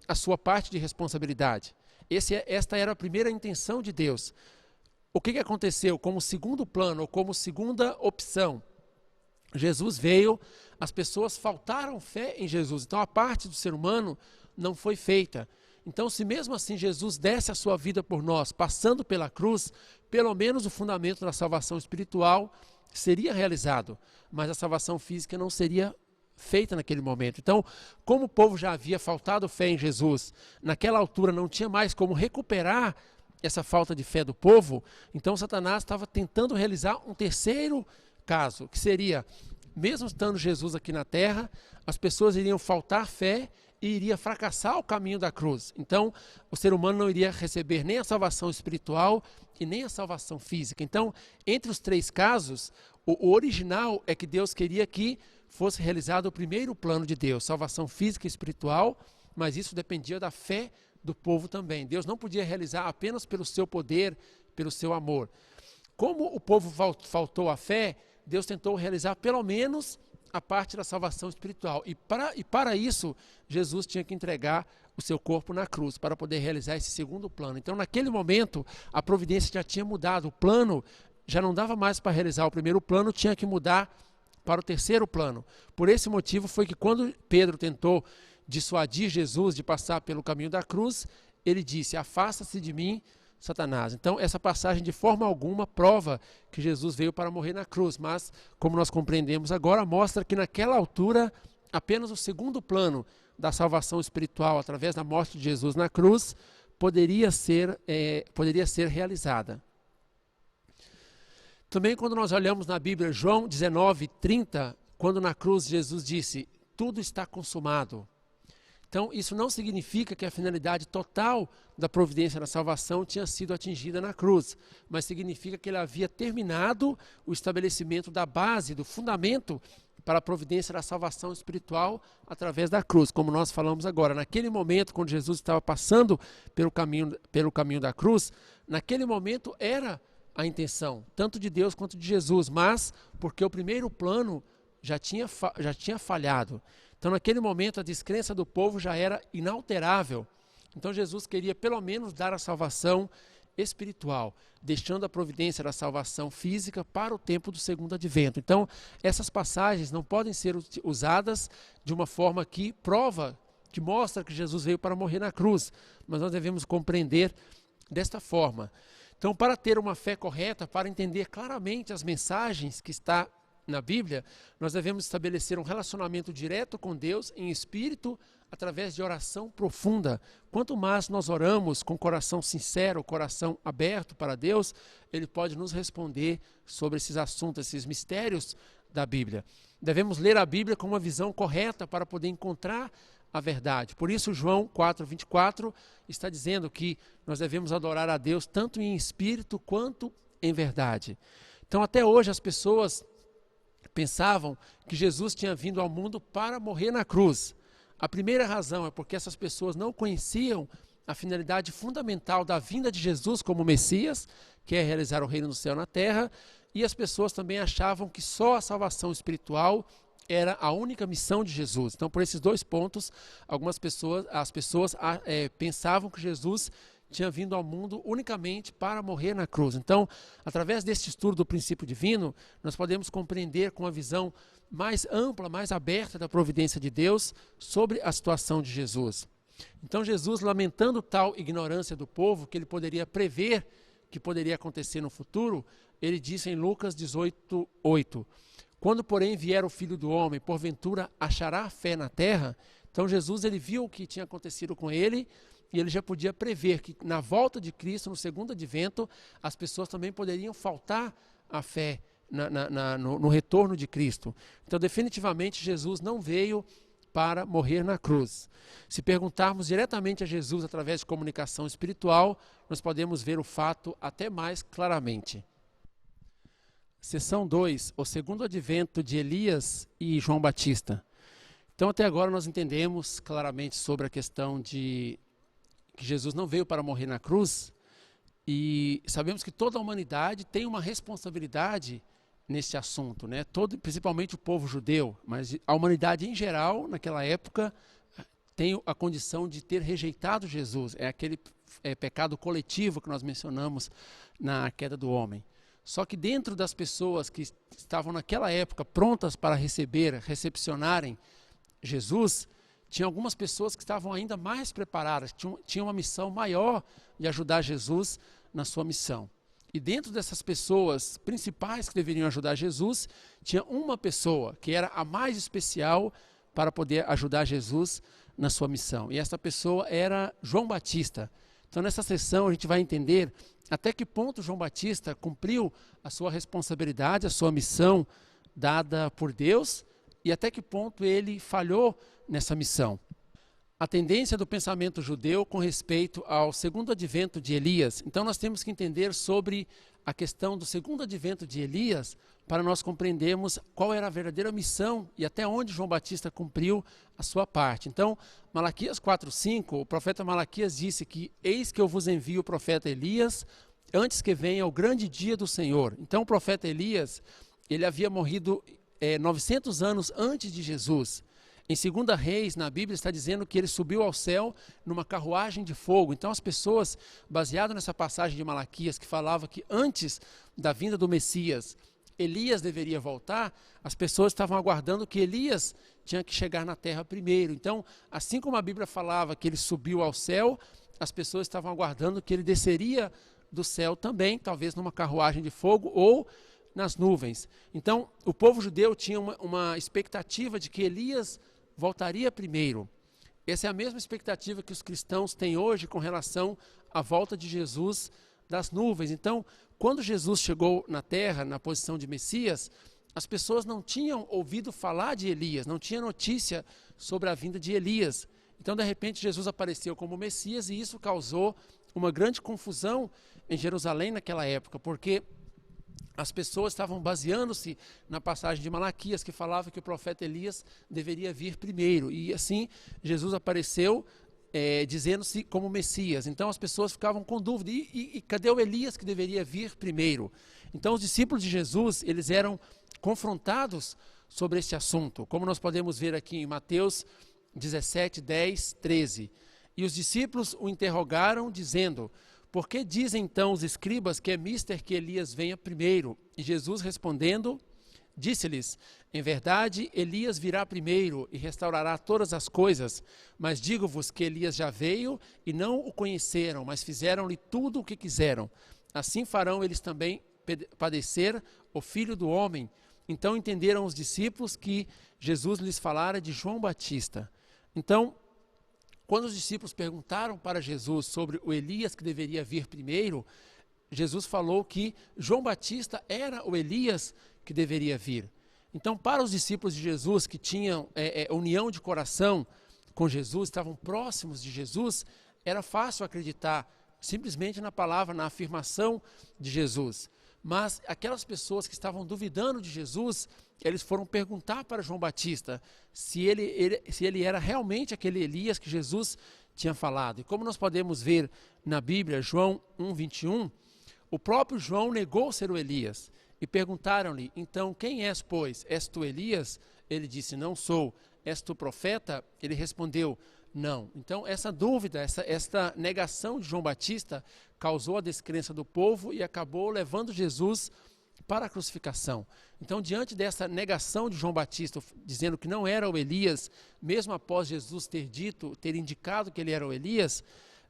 a sua parte de responsabilidade. Esta era a primeira intenção de Deus. O que aconteceu como segundo plano, ou como segunda opção? Jesus veio, as pessoas faltaram fé em Jesus. Então a parte do ser humano não foi feita. Então, se mesmo assim Jesus desse a sua vida por nós, passando pela cruz, pelo menos o fundamento da salvação espiritual seria realizado, mas a salvação física não seria feita naquele momento. Então, como o povo já havia faltado fé em Jesus, naquela altura não tinha mais como recuperar essa falta de fé do povo, então Satanás estava tentando realizar um terceiro caso, que seria, mesmo estando Jesus aqui na terra, as pessoas iriam faltar fé e iria fracassar o caminho da cruz. Então, o ser humano não iria receber nem a salvação espiritual e nem a salvação física. Então, entre os três casos, o original é que Deus queria que fosse realizado o primeiro plano de Deus, salvação física e espiritual, mas isso dependia da fé do povo também. Deus não podia realizar apenas pelo seu poder, pelo seu amor. Como o povo faltou a fé, Deus tentou realizar pelo menos a parte da salvação espiritual. E para isso, Jesus tinha que entregar o seu corpo na cruz, para poder realizar esse segundo plano. Então, naquele momento, a providência já tinha mudado. O plano já não dava mais para realizar o primeiro plano, tinha que mudar para o terceiro plano. Por esse motivo foi que quando Pedro tentou dissuadir Jesus de passar pelo caminho da cruz, ele disse: afasta-se de mim, Satanás. Então, essa passagem de forma alguma prova que Jesus veio para morrer na cruz, mas, como nós compreendemos agora, mostra que naquela altura, apenas o segundo plano da salvação espiritual, através da morte de Jesus na cruz, poderia ser realizada. Também quando nós olhamos na Bíblia, João 19:30, quando na cruz Jesus disse: tudo está consumado. Então, isso não significa que a finalidade total da providência da salvação tinha sido atingida na cruz, mas significa que ele havia terminado o estabelecimento da base, do fundamento para a providência da salvação espiritual através da cruz, como nós falamos agora. Naquele momento, quando Jesus estava passando pelo caminho da cruz, naquele momento era a intenção, tanto de Deus quanto de Jesus, mas porque o primeiro plano já tinha falhado. Então, naquele momento, a descrença do povo já era inalterável. Então, Jesus queria, pelo menos, dar a salvação espiritual, deixando a providência da salvação física para o tempo do segundo advento. Então, essas passagens não podem ser usadas de uma forma que prova, que mostra que Jesus veio para morrer na cruz, mas nós devemos compreender desta forma. Então, para ter uma fé correta, para entender claramente as mensagens que está na Bíblia, nós devemos estabelecer um relacionamento direto com Deus em espírito, através de oração profunda. Quanto mais nós oramos com coração sincero, coração aberto para Deus, Ele pode nos responder sobre esses assuntos, esses mistérios da Bíblia. Devemos ler a Bíblia com uma visão correta para poder encontrar a verdade. Por isso, João 4:24 está dizendo que nós devemos adorar a Deus tanto em espírito quanto em verdade. Então, até hoje, as pessoas pensavam que Jesus tinha vindo ao mundo para morrer na cruz. A primeira razão é porque essas pessoas não conheciam a finalidade fundamental da vinda de Jesus como Messias, que é realizar o reino do céu na terra, e as pessoas também achavam que só a salvação espiritual era a única missão de Jesus. Então, por esses dois pontos, as pessoas pensavam que Jesus tinha vindo ao mundo unicamente para morrer na cruz. Então, através deste estudo do princípio divino, nós podemos compreender com uma visão mais ampla, mais aberta da providência de Deus sobre a situação de Jesus. Então, Jesus, lamentando tal ignorância do povo, que ele poderia prever que poderia acontecer no futuro, ele disse em Lucas 18:8: quando, porém, vier o Filho do Homem, porventura achará fé na terra? Então, Jesus, ele viu o que tinha acontecido com ele, e ele já podia prever que na volta de Cristo, no segundo advento, as pessoas também poderiam faltar a fé no retorno de Cristo. Então, definitivamente, Jesus não veio para morrer na cruz. Se perguntarmos diretamente a Jesus através de comunicação espiritual, nós podemos ver o fato até mais claramente. Seção 2, o segundo advento de Elias e João Batista. Então, até agora nós entendemos claramente sobre a questão de que Jesus não veio para morrer na cruz, e sabemos que toda a humanidade tem uma responsabilidade nesse assunto, né? Principalmente o povo judeu, mas a humanidade em geral, naquela época, tem a condição de ter rejeitado Jesus. É aquele pecado coletivo que nós mencionamos na queda do homem. Só que dentro das pessoas que estavam naquela época prontas para recepcionarem Jesus, tinha algumas pessoas que estavam ainda mais preparadas, tinham uma missão maior de ajudar Jesus na sua missão. E dentro dessas pessoas principais que deveriam ajudar Jesus, tinha uma pessoa que era a mais especial para poder ajudar Jesus na sua missão. E essa pessoa era João Batista. Então, nessa sessão, a gente vai entender até que ponto João Batista cumpriu a sua responsabilidade, a sua missão dada por Deus, e até que ponto ele falhou nessa missão. A tendência do pensamento judeu com respeito ao segundo advento de Elias. Então, nós temos que entender sobre a questão do segundo advento de Elias para nós compreendermos qual era a verdadeira missão e até onde João Batista cumpriu a sua parte. Então, Malaquias 4:5, o profeta Malaquias disse que eis que eu vos envio o profeta Elias antes que venha o grande dia do Senhor. Então, o profeta Elias, ele havia morrido 900 anos antes de Jesus. Em 2 Reis, na Bíblia, está dizendo que ele subiu ao céu numa carruagem de fogo. Então, as pessoas, baseado nessa passagem de Malaquias, que falava que antes da vinda do Messias, Elias deveria voltar, as pessoas estavam aguardando que Elias tinha que chegar na terra primeiro. Então, assim como a Bíblia falava que ele subiu ao céu, as pessoas estavam aguardando que ele desceria do céu também, talvez numa carruagem de fogo ou nas nuvens. Então, o povo judeu tinha uma expectativa de que Elias voltaria primeiro. Essa é a mesma expectativa que os cristãos têm hoje com relação à volta de Jesus das nuvens. Então, quando Jesus chegou na terra, na posição de Messias, as pessoas não tinham ouvido falar de Elias, não tinha notícia sobre a vinda de Elias. Então, de repente, Jesus apareceu como Messias e isso causou uma grande confusão em Jerusalém naquela época, porque as pessoas estavam baseando-se na passagem de Malaquias, que falava que o profeta Elias deveria vir primeiro. E assim, Jesus apareceu dizendo-se como Messias. Então as pessoas ficavam com dúvida. E cadê o Elias que deveria vir primeiro? Então os discípulos de Jesus, eles eram confrontados sobre esse assunto. Como nós podemos ver aqui em Mateus 17, 10, 13. E os discípulos o interrogaram, dizendo: por que dizem então os escribas que é mister que Elias venha primeiro? E Jesus respondendo, disse-lhes: em verdade, Elias virá primeiro e restaurará todas as coisas. Mas digo-vos que Elias já veio e não o conheceram, mas fizeram-lhe tudo o que quiseram. Assim farão eles também padecer o Filho do Homem. Então entenderam os discípulos que Jesus lhes falara de João Batista. Então, quando os discípulos perguntaram para Jesus sobre o Elias que deveria vir primeiro, Jesus falou que João Batista era o Elias que deveria vir. Então, para os discípulos de Jesus que tinham união de coração com Jesus, estavam próximos de Jesus, era fácil acreditar simplesmente na palavra, na afirmação de Jesus. Mas aquelas pessoas que estavam duvidando de Jesus, eles foram perguntar para João Batista se ele era realmente aquele Elias que Jesus tinha falado. E como nós podemos ver na Bíblia, João 1:21, o próprio João negou ser o Elias. E perguntaram-lhe, então quem és, pois? És tu Elias? Ele disse, não sou. És tu profeta? Ele respondeu, não. Então essa dúvida, esta negação de João Batista causou a descrença do povo e acabou levando Jesus para a crucificação. Então, diante dessa negação de João Batista, dizendo que não era o Elias, mesmo após Jesus ter indicado que ele era o Elias,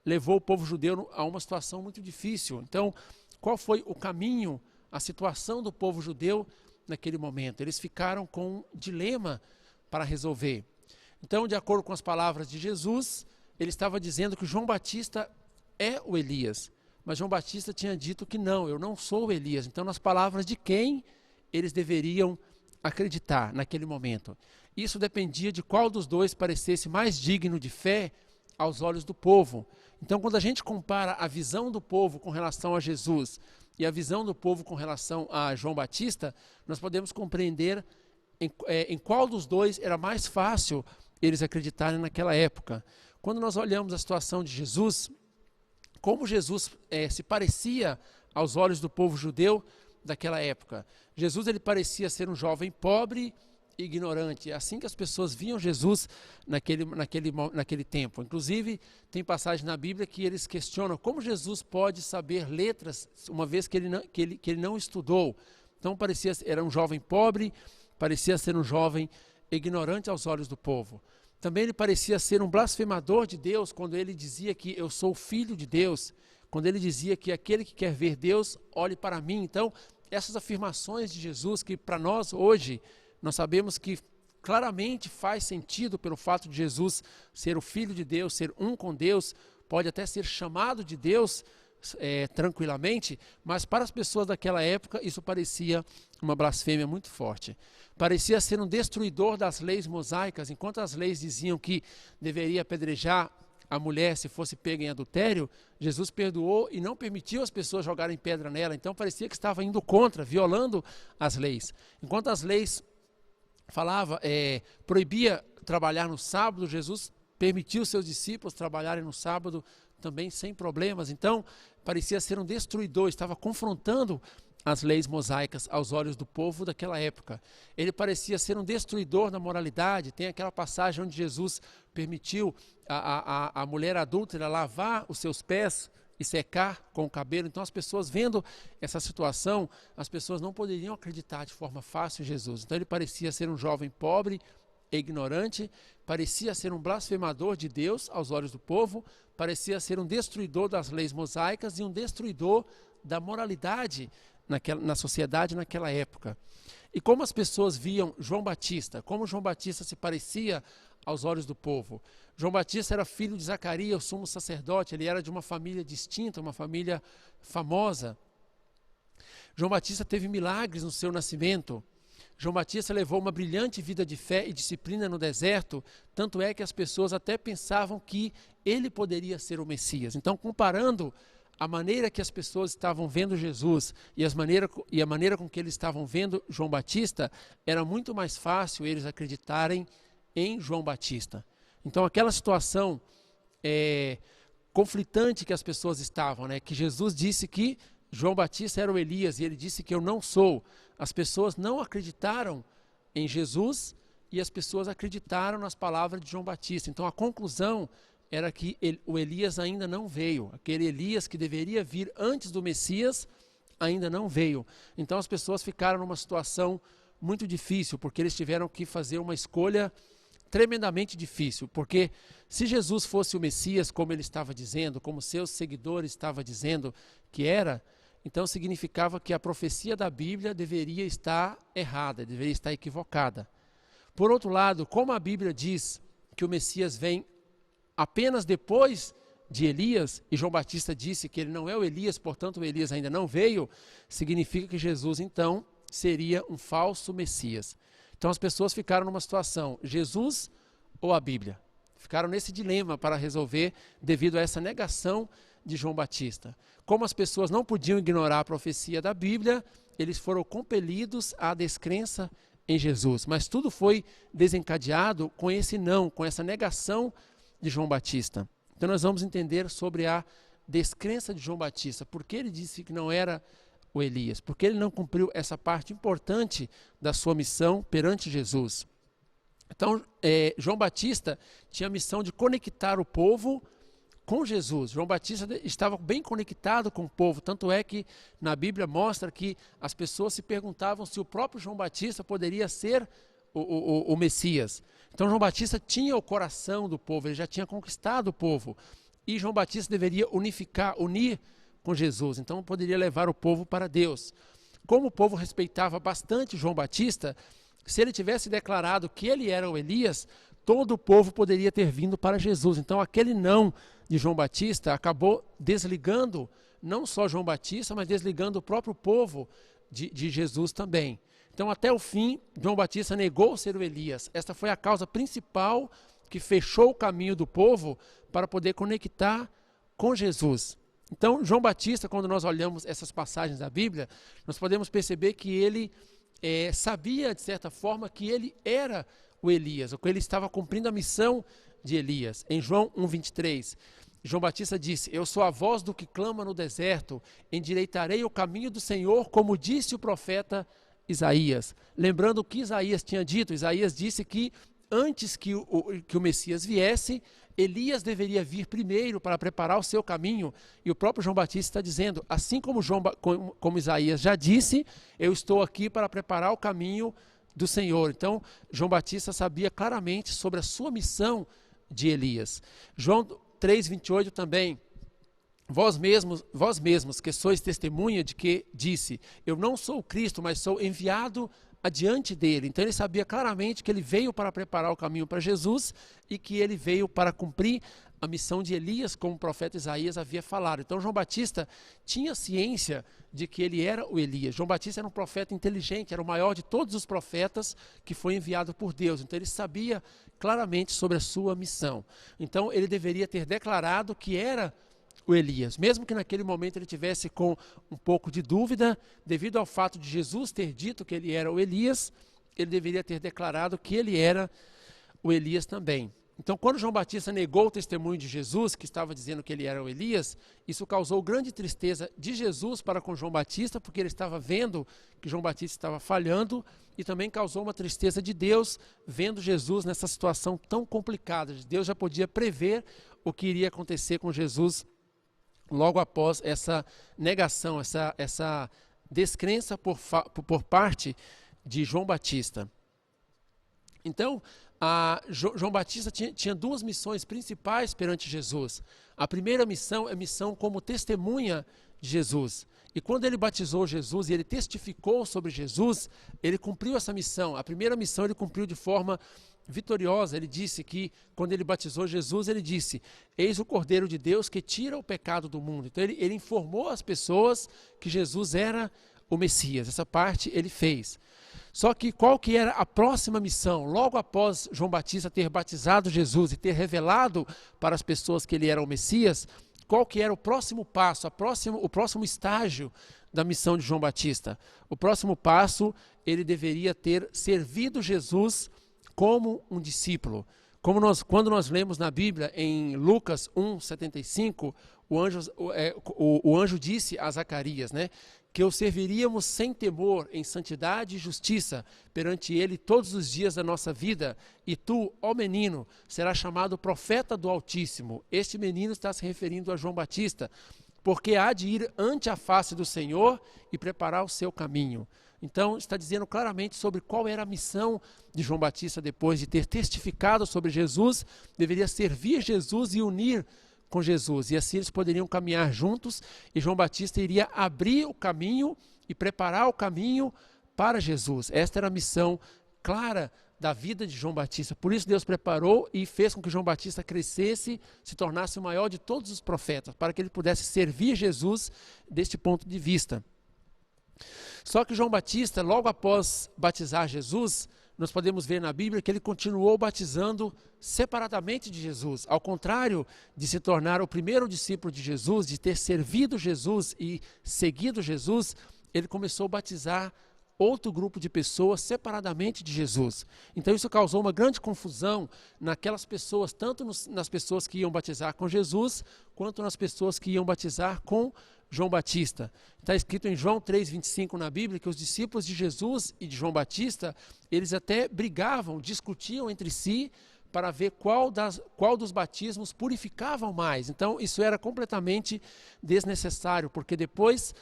levou o povo judeu a uma situação muito difícil. Então, qual foi o caminho, a situação do povo judeu naquele momento? Eles ficaram com um dilema para resolver. Então, de acordo com as palavras de Jesus, ele estava dizendo que João Batista é o Elias. Mas João Batista tinha dito que não, eu não sou o Elias. Então, nas palavras de quem eles deveriam acreditar naquele momento? Isso dependia de qual dos dois parecesse mais digno de fé aos olhos do povo. Então, quando a gente compara a visão do povo com relação a Jesus e a visão do povo com relação a João Batista, nós podemos compreender em qual dos dois era mais fácil eles acreditarem naquela época. Quando nós olhamos a situação de Jesus, como Jesus se parecia aos olhos do povo judeu daquela época. Jesus ele parecia ser um jovem pobre e ignorante. É assim que as pessoas viam Jesus naquele tempo. Inclusive, tem passagem na Bíblia que eles questionam como Jesus pode saber letras, uma vez que ele não estudou. Então, era um jovem pobre, parecia ser um jovem ignorante aos olhos do povo. Também ele parecia ser um blasfemador de Deus quando ele dizia que eu sou filho de Deus, quando ele dizia que aquele que quer ver Deus, olhe para mim. Então, essas afirmações de Jesus que para nós hoje, nós sabemos que claramente faz sentido pelo fato de Jesus ser o Filho de Deus, ser um com Deus, pode até ser chamado de Deus tranquilamente, mas para as pessoas daquela época isso parecia uma blasfêmia muito forte. Parecia ser um destruidor das leis mosaicas. Enquanto as leis diziam que deveria apedrejar a mulher se fosse pega em adultério, Jesus perdoou e não permitiu as pessoas jogarem pedra nela. Então parecia que estava indo contra, violando as leis. Enquanto as leis proibia trabalhar no sábado, Jesus permitiu seus discípulos trabalharem no sábado também sem problemas. Então parecia ser um destruidor, estava confrontando as leis mosaicas aos olhos do povo daquela época. Ele parecia ser um destruidor da moralidade. Tem aquela passagem onde Jesus permitiu a mulher adúltera lavar os seus pés e secar com o cabelo. Então as pessoas vendo essa situação, as pessoas não poderiam acreditar de forma fácil em Jesus. Então ele parecia ser um jovem pobre e ignorante, parecia ser um blasfemador de Deus aos olhos do povo, parecia ser um destruidor das leis mosaicas e um destruidor da moralidade na sociedade naquela época. E como as pessoas viam João Batista, como João Batista se parecia aos olhos do povo. João Batista era filho de Zacarias, o sumo sacerdote, ele era de uma família distinta, uma família famosa. João Batista teve milagres no seu nascimento. João Batista levou uma brilhante vida de fé e disciplina no deserto, tanto é que as pessoas até pensavam que ele poderia ser o Messias. Então, comparando a maneira que as pessoas estavam vendo Jesus e a maneira com que eles estavam vendo João Batista, era muito mais fácil eles acreditarem em João Batista. Então, aquela situação conflitante que as pessoas estavam, que Jesus disse que João Batista era o Elias e ele disse que eu não sou. As pessoas não acreditaram em Jesus e as pessoas acreditaram nas palavras de João Batista. Então, a conclusão era que o Elias ainda não veio. Aquele Elias que deveria vir antes do Messias ainda não veio. Então as pessoas ficaram numa situação muito difícil, porque eles tiveram que fazer uma escolha tremendamente difícil. Porque se Jesus fosse o Messias, como ele estava dizendo, como seus seguidores estavam dizendo que era, então significava que a profecia da Bíblia deveria estar errada, deveria estar equivocada. Por outro lado, como a Bíblia diz que o Messias vem apenas depois de Elias, e João Batista disse que ele não é o Elias, portanto o Elias ainda não veio, significa que Jesus então seria um falso Messias. Então as pessoas ficaram numa situação, Jesus ou a Bíblia? Ficaram nesse dilema para resolver devido a essa negação de João Batista. Como as pessoas não podiam ignorar a profecia da Bíblia, eles foram compelidos à descrença em Jesus. Mas tudo foi desencadeado com esse não, com essa negação de João Batista. Então nós vamos entender sobre a descrença de João Batista. Por que ele disse que não era o Elias? Porque ele não cumpriu essa parte importante da sua missão perante Jesus. Então, João Batista tinha a missão de conectar o povo com Jesus. João Batista estava bem conectado com o povo, tanto é que na Bíblia mostra que as pessoas se perguntavam se o próprio João Batista poderia ser o Messias. Então João Batista tinha o coração do povo, ele já tinha conquistado o povo. E João Batista deveria unir com Jesus, então poderia levar o povo para Deus. Como o povo respeitava bastante João Batista, se ele tivesse declarado que ele era o Elias, todo o povo poderia ter vindo para Jesus. Então aquele não de João Batista acabou desligando não só João Batista, mas desligando o próprio povo de Jesus também. Então até o fim, João Batista negou ser o Elias. Esta foi a causa principal que fechou o caminho do povo para poder conectar com Jesus. Então João Batista, quando nós olhamos essas passagens da Bíblia, nós podemos perceber que ele sabia de certa forma que ele era o Elias, ou que ele estava cumprindo a missão de Elias. Em João 1:23, João Batista disse: eu sou a voz do que clama no deserto, endireitarei o caminho do Senhor, como disse o profeta Isaías. Lembrando o que Isaías tinha dito, Isaías disse que antes que o Messias viesse, Elias deveria vir primeiro para preparar o seu caminho, e o próprio João Batista está dizendo, assim como Isaías já disse, eu estou aqui para preparar o caminho do Senhor. Então, João Batista sabia claramente sobre a sua missão de Elias. João 3:28 também, vós mesmos que sois testemunha de que disse, eu não sou o Cristo, mas sou enviado adiante dele. Então ele sabia claramente que ele veio para preparar o caminho para Jesus e que ele veio para cumprir a missão de Elias, como o profeta Isaías havia falado. Então João Batista tinha ciência de que ele era o Elias. João Batista era um profeta inteligente, era o maior de todos os profetas que foi enviado por Deus. Então ele sabia claramente sobre a sua missão. Então ele deveria ter declarado que era o Elias, mesmo que naquele momento ele tivesse com um pouco de dúvida, devido ao fato de Jesus ter dito que ele era o Elias, ele deveria ter declarado que ele era o Elias também. Então, quando João Batista negou o testemunho de Jesus, que estava dizendo que ele era o Elias, isso causou grande tristeza de Jesus para com João Batista, porque ele estava vendo que João Batista estava falhando, e também causou uma tristeza de Deus, vendo Jesus nessa situação tão complicada. Deus já podia prever o que iria acontecer com Jesus logo após essa negação, essa descrença por parte de João Batista. Então, João Batista tinha duas missões principais perante Jesus. A primeira missão é a missão como testemunha de Jesus. E quando ele batizou Jesus e ele testificou sobre Jesus, ele cumpriu essa missão. A primeira missão ele cumpriu de forma vitoriosa. Ele disse que, quando ele batizou Jesus, ele disse, eis o Cordeiro de Deus que tira o pecado do mundo. Então ele informou as pessoas que Jesus era o Messias. Essa parte ele fez. Só que qual que era a próxima missão? Logo após João Batista ter batizado Jesus e ter revelado para as pessoas que ele era o Messias, qual que era o próximo passo, o próximo estágio da missão de João Batista? O próximo passo, ele deveria ter servido Jesus como um discípulo. Quando nós lemos na Bíblia, em Lucas 1:75, o anjo disse a Zacarias, que o serviríamos sem temor, em santidade e justiça, perante ele todos os dias da nossa vida. E tu, ó menino, serás chamado profeta do Altíssimo. Este menino está se referindo a João Batista, porque há de ir ante a face do Senhor e preparar o seu caminho. Então, está dizendo claramente sobre qual era a missão de João Batista depois de ter testificado sobre Jesus, deveria servir Jesus e unir com Jesus, e assim eles poderiam caminhar juntos, e João Batista iria abrir o caminho e preparar o caminho para Jesus. Esta era a missão clara da vida de João Batista. Por isso Deus preparou e fez com que João Batista crescesse, se tornasse o maior de todos os profetas, para que ele pudesse servir Jesus deste ponto de vista. Só que João Batista, logo após batizar Jesus, nós podemos ver na Bíblia que ele continuou batizando separadamente de Jesus. Ao contrário de se tornar o primeiro discípulo de Jesus, de ter servido Jesus e seguido Jesus, ele começou a batizar outro grupo de pessoas separadamente de Jesus. Então isso causou uma grande confusão naquelas pessoas, tanto nas pessoas que iam batizar com Jesus, quanto nas pessoas que iam batizar com João Batista. Está escrito em João 3,25 na Bíblia que os discípulos de Jesus e de João Batista, eles até brigavam, discutiam entre si para ver qual dos batismos purificavam mais. Então isso era completamente desnecessário, porque depois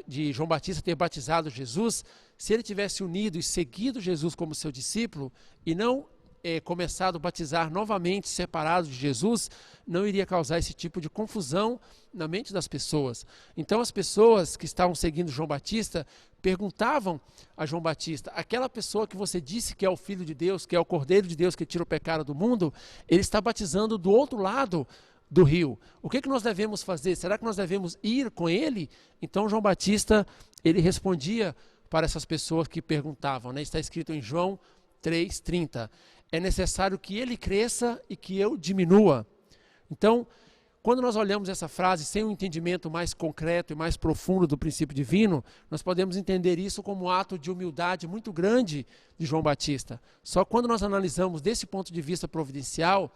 de João Batista ter batizado Jesus, se ele tivesse unido e seguido Jesus como seu discípulo e não começado a batizar novamente separado de Jesus, não iria causar esse tipo de confusão na mente das pessoas. Então as pessoas que estavam seguindo João Batista perguntavam a João Batista: aquela pessoa que você disse que é o Filho de Deus, que é o Cordeiro de Deus que tira o pecado do mundo, ele está batizando do outro lado do rio. O que nós devemos fazer? Será que nós devemos ir com ele? Então João Batista, ele respondia para essas pessoas que perguntavam, né? Está escrito em João 3,30. É necessário que ele cresça e que eu diminua. Então, quando nós olhamos essa frase sem um entendimento mais concreto e mais profundo do princípio divino, nós podemos entender isso como um ato de humildade muito grande de João Batista. Só quando nós analisamos desse ponto de vista providencial,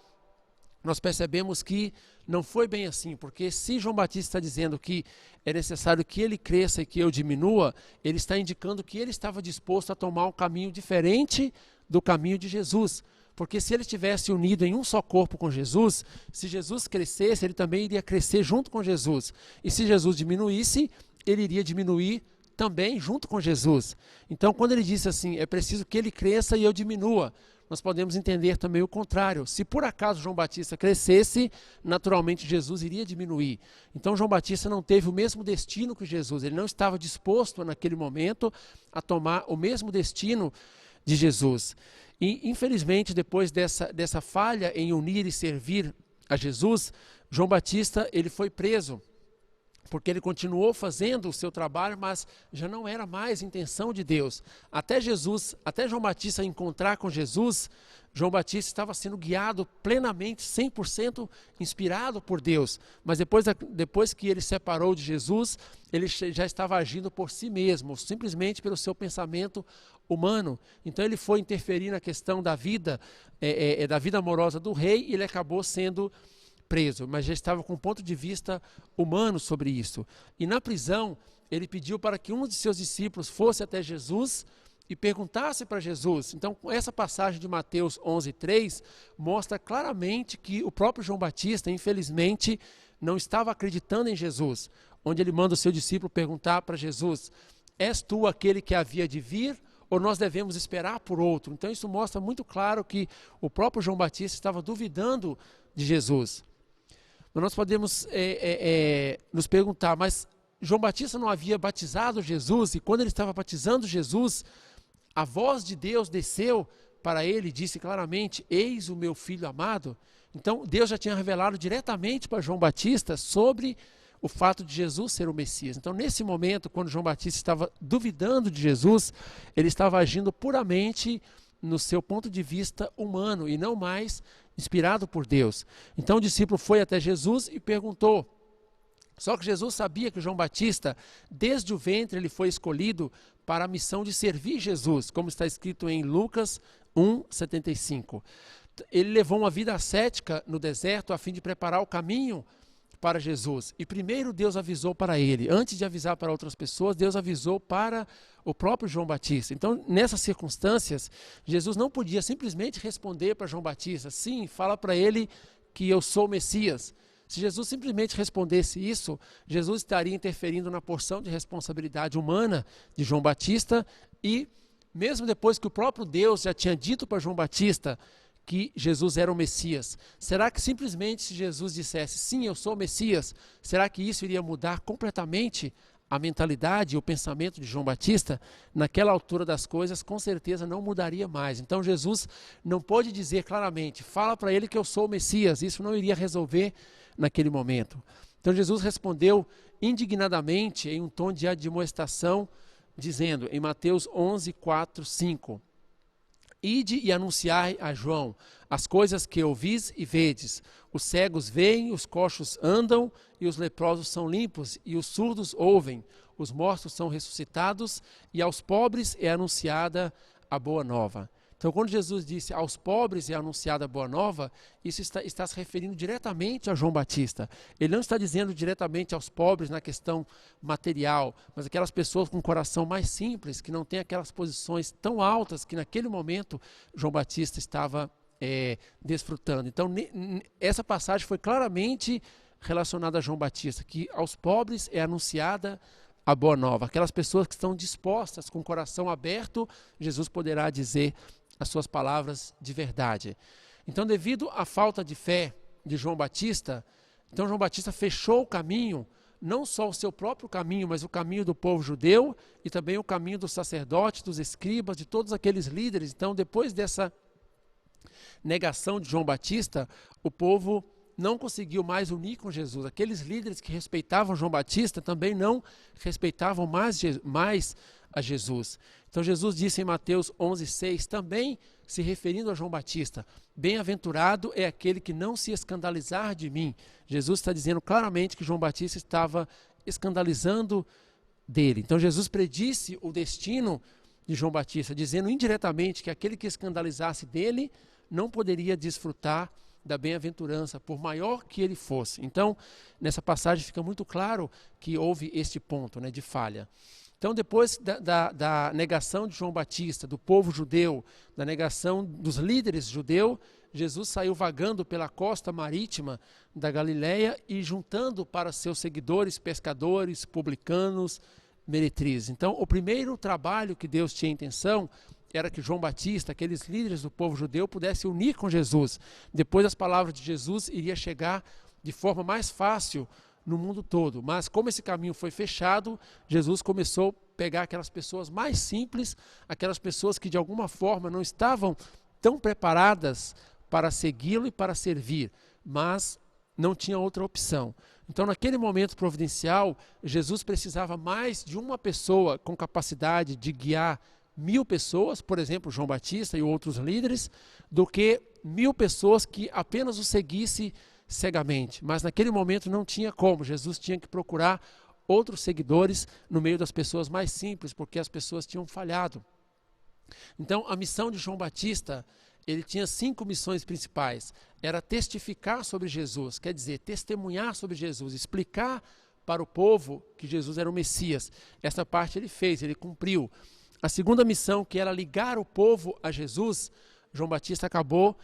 nós percebemos que não foi bem assim, porque se João Batista está dizendo que é necessário que ele cresça e que eu diminua, ele está indicando que ele estava disposto a tomar um caminho diferente do caminho de Jesus. Porque se ele estivesse unido em um só corpo com Jesus, se Jesus crescesse, ele também iria crescer junto com Jesus. E se Jesus diminuísse, ele iria diminuir também junto com Jesus. Então, quando ele disse assim, é preciso que ele cresça e eu diminua, nós podemos entender também o contrário. Se por acaso João Batista crescesse, naturalmente Jesus iria diminuir. Então João Batista não teve o mesmo destino que Jesus. Ele não estava disposto naquele momento a tomar o mesmo destino de Jesus. E infelizmente depois dessa falha em unir e servir a Jesus, João Batista ele foi preso. Porque ele continuou fazendo o seu trabalho, mas já não era mais intenção de Deus. Até João Batista encontrar com Jesus, João Batista estava sendo guiado plenamente, 100% inspirado por Deus. Mas depois que ele separou de Jesus, ele já estava agindo por si mesmo, simplesmente pelo seu pensamento humano. Então ele foi interferir na questão da vida amorosa do rei e ele acabou sendo preso, mas já estava com um ponto de vista humano sobre isso. E na prisão, ele pediu para que um de seus discípulos fosse até Jesus e perguntasse para Jesus. Então, essa passagem de Mateus 11:3 mostra claramente que o próprio João Batista, infelizmente, não estava acreditando em Jesus, onde ele manda o seu discípulo perguntar para Jesus: és tu aquele que havia de vir ou nós devemos esperar por outro? Então, isso mostra muito claro que o próprio João Batista estava duvidando de Jesus. Mas nós podemos nos perguntar, mas João Batista não havia batizado Jesus? E quando ele estava batizando Jesus, a voz de Deus desceu para ele e disse claramente: eis o meu filho amado. Então Deus já tinha revelado diretamente para João Batista sobre o fato de Jesus ser o Messias. Então nesse momento, quando João Batista estava duvidando de Jesus, ele estava agindo puramente no seu ponto de vista humano e não mais inspirado por Deus. Então o discípulo foi até Jesus e perguntou. Só que Jesus sabia que João Batista, desde o ventre, ele foi escolhido para a missão de servir Jesus, como está escrito em Lucas 1:75. Ele levou uma vida ascética no deserto a fim de preparar o caminho para Jesus. E primeiro Deus avisou para ele. Antes de avisar para outras pessoas, Deus avisou para o próprio João Batista. Então, nessas circunstâncias, Jesus não podia simplesmente responder para João Batista: sim, fala para ele que eu sou o Messias. Se Jesus simplesmente respondesse isso, Jesus estaria interferindo na porção de responsabilidade humana de João Batista, e mesmo depois que o próprio Deus já tinha dito para João Batista que Jesus era o Messias, será que simplesmente se Jesus dissesse: sim, eu sou o Messias, será que isso iria mudar completamente a mentalidade e o pensamento de João Batista? Naquela altura das coisas, com certeza não mudaria mais. Então Jesus não pôde dizer claramente: fala para ele que eu sou o Messias. Isso não iria resolver naquele momento. Então Jesus respondeu indignadamente, em um tom de admoestação, dizendo em Mateus 11, 4, 5, ide e anunciai a João as coisas que ouvis e vedes. Os cegos veem, os coxos andam, e os leprosos são limpos, e os surdos ouvem. Os mortos são ressuscitados, e aos pobres é anunciada a boa nova. Então, quando Jesus disse aos pobres é anunciada a boa nova, isso está se referindo diretamente a João Batista. Ele não está dizendo diretamente aos pobres na questão material, mas aquelas pessoas com um coração mais simples, que não têm aquelas posições tão altas que naquele momento João Batista estava desfrutando. Então, essa passagem foi claramente relacionada a João Batista, que aos pobres é anunciada a boa nova. Aquelas pessoas que estão dispostas, com o coração aberto, Jesus poderá dizer as suas palavras de verdade. Então, devido à falta de fé de João Batista, então João Batista fechou o caminho, não só o seu próprio caminho, mas o caminho do povo judeu e também o caminho dos sacerdotes, dos escribas, de todos aqueles líderes. Então, depois dessa negação de João Batista, o povo não conseguiu mais unir com Jesus. Aqueles líderes que respeitavam João Batista também não respeitavam mais a Jesus. Então Jesus disse em Mateus 11:6, também se referindo a João Batista, bem-aventurado é aquele que não se escandalizar de mim. Jesus está dizendo claramente que João Batista estava escandalizando dele. Então Jesus predisse o destino de João Batista, dizendo indiretamente que aquele que escandalizasse dele não poderia desfrutar da bem-aventurança, por maior que ele fosse. Então, nessa passagem fica muito claro que houve este ponto, de falha. Então, depois da negação de João Batista, do povo judeu, da negação dos líderes judeus, Jesus saiu vagando pela costa marítima da Galileia e juntando para seus seguidores, pescadores, publicanos, meretrizes. Então, o primeiro trabalho que Deus tinha intenção era que João Batista, aqueles líderes do povo judeu, pudessem unir com Jesus. Depois, as palavras de Jesus iriam chegar de forma mais fácil no mundo todo. Mas como esse caminho foi fechado, Jesus começou a pegar aquelas pessoas mais simples, aquelas pessoas que de alguma forma não estavam tão preparadas para segui-lo e para servir, mas não tinha outra opção. Então, naquele momento providencial, Jesus precisava mais de uma pessoa com capacidade de guiar 1000 pessoas, por exemplo, João Batista e outros líderes, do que 1000 pessoas que apenas o seguissem cegamente. Mas naquele momento não tinha como, Jesus tinha que procurar outros seguidores no meio das pessoas mais simples, porque as pessoas tinham falhado. Então, a missão de João Batista, ele tinha 5 missões principais. Era testificar sobre Jesus, quer dizer, testemunhar sobre Jesus, explicar para o povo que Jesus era o Messias. Essa parte ele fez, ele cumpriu. A segunda missão, que era ligar o povo a Jesus, João Batista acabou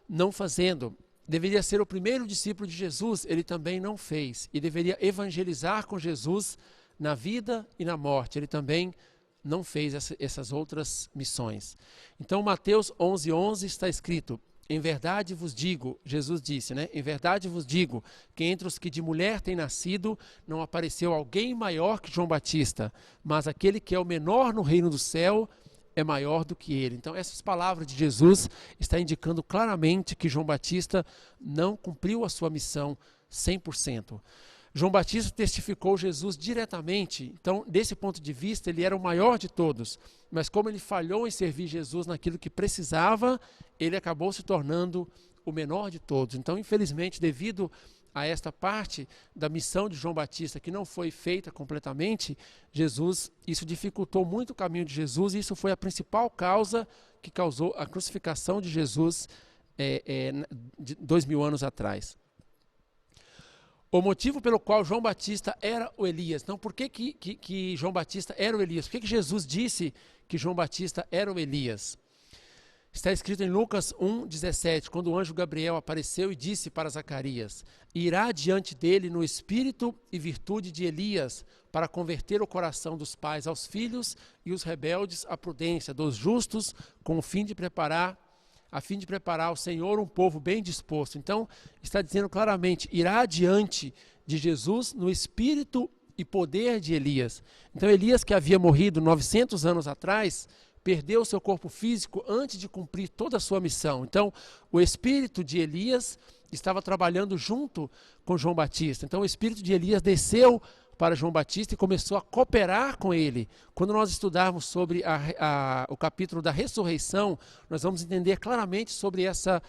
não fazendo. Deveria ser o primeiro discípulo de Jesus, ele também não fez. E deveria evangelizar com Jesus na vida e na morte, ele também não fez essas outras missões. Então, Mateus 11:11 está escrito, em verdade vos digo, Jesus disse, em verdade vos digo, que entre os que de mulher têm nascido, não apareceu alguém maior que João Batista, mas aquele que é o menor no reino do céu é maior do que ele. Então, essas palavras de Jesus estão indicando claramente que João Batista não cumpriu a sua missão 100%. João Batista testificou Jesus diretamente, então, desse ponto de vista, ele era o maior de todos, mas como ele falhou em servir Jesus naquilo que precisava, ele acabou se tornando o menor de todos. Então, infelizmente, devido a esta parte da missão de João Batista, que não foi feita completamente, isso dificultou muito o caminho de Jesus, e isso foi a principal causa que causou a crucificação de Jesus 2000 anos atrás. O motivo pelo qual João Batista era o Elias. Então, por que João Batista era o Elias? Por que Jesus disse que João Batista era o Elias? Está escrito em Lucas 1:17, quando o anjo Gabriel apareceu e disse para Zacarias, irá diante dele no espírito e virtude de Elias, para converter o coração dos pais aos filhos e os rebeldes à prudência, dos justos, com o fim de preparar ao Senhor um povo bem disposto. Então, está dizendo claramente, irá diante de Jesus no espírito e poder de Elias. Então, Elias, que havia morrido 900 anos atrás, perdeu o seu corpo físico antes de cumprir toda a sua missão. Então, o espírito de Elias estava trabalhando junto com João Batista. Então, o espírito de Elias desceu para João Batista e começou a cooperar com ele. Quando nós estudarmos sobre o capítulo da ressurreição, nós vamos entender claramente sobre essa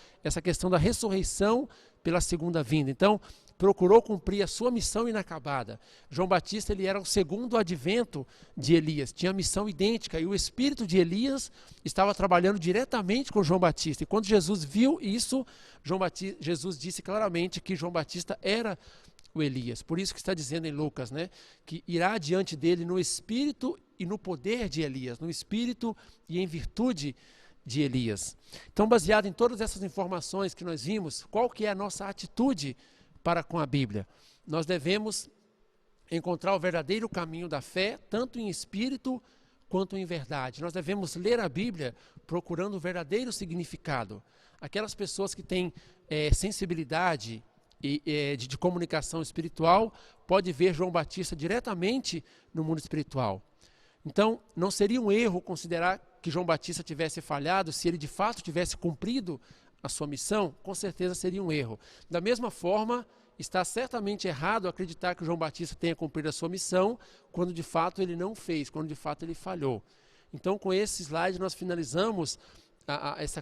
questão da ressurreição pela segunda vinda. Então, procurou cumprir a sua missão inacabada. João Batista, ele era o segundo advento de Elias, tinha missão idêntica, e o espírito de Elias estava trabalhando diretamente com João Batista. E quando Jesus viu isso, Jesus disse claramente que João Batista era o Elias. Por isso que está dizendo em Lucas, né, que irá diante dele no espírito e no poder de Elias, no espírito e em virtude de Elias. Então, baseado em todas essas informações que nós vimos, qual que é a nossa atitude para com a Bíblia? Nós devemos encontrar o verdadeiro caminho da fé, tanto em espírito quanto em verdade. Nós devemos ler a Bíblia procurando o verdadeiro significado. Aquelas pessoas que têm sensibilidade de comunicação espiritual pode ver João Batista diretamente no mundo espiritual. Então, não seria um erro considerar que João Batista tivesse falhado se ele de fato tivesse cumprido a sua missão? Com certeza seria um erro. Da mesma forma, está certamente errado acreditar que João Batista tenha cumprido a sua missão quando de fato ele não fez, quando de fato ele falhou. Então, com esse slide, nós finalizamos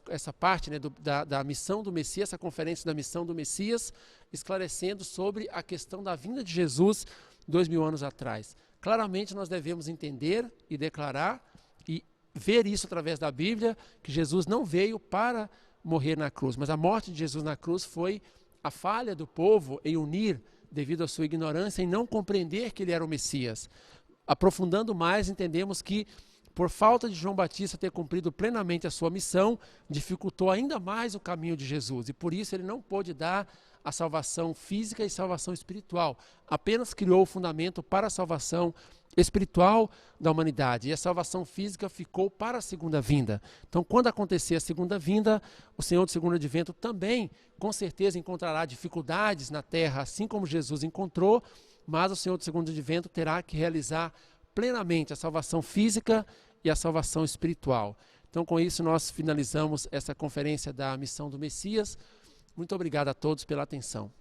essa parte, né, da missão do Messias, essa conferência da missão do Messias, esclarecendo sobre a questão da vinda de Jesus 2000 anos atrás. Claramente nós devemos entender e declarar e ver isso através da Bíblia, que Jesus não veio para morrer na cruz, mas a morte de Jesus na cruz foi a falha do povo em unir, devido à sua ignorância, em não compreender que ele era o Messias. Aprofundando mais, entendemos que por falta de João Batista ter cumprido plenamente a sua missão, dificultou ainda mais o caminho de Jesus, e por isso ele não pôde dar a salvação física e salvação espiritual, apenas criou o fundamento para a salvação espiritual da humanidade, e a salvação física ficou para a segunda vinda. Então, quando acontecer a segunda vinda, o Senhor do segundo advento também, com certeza, encontrará dificuldades na terra, assim como Jesus encontrou, mas o Senhor do segundo advento terá que realizar plenamente a salvação física e a salvação espiritual. Então, com isso, nós finalizamos essa conferência da missão do Messias. Muito obrigado a todos pela atenção.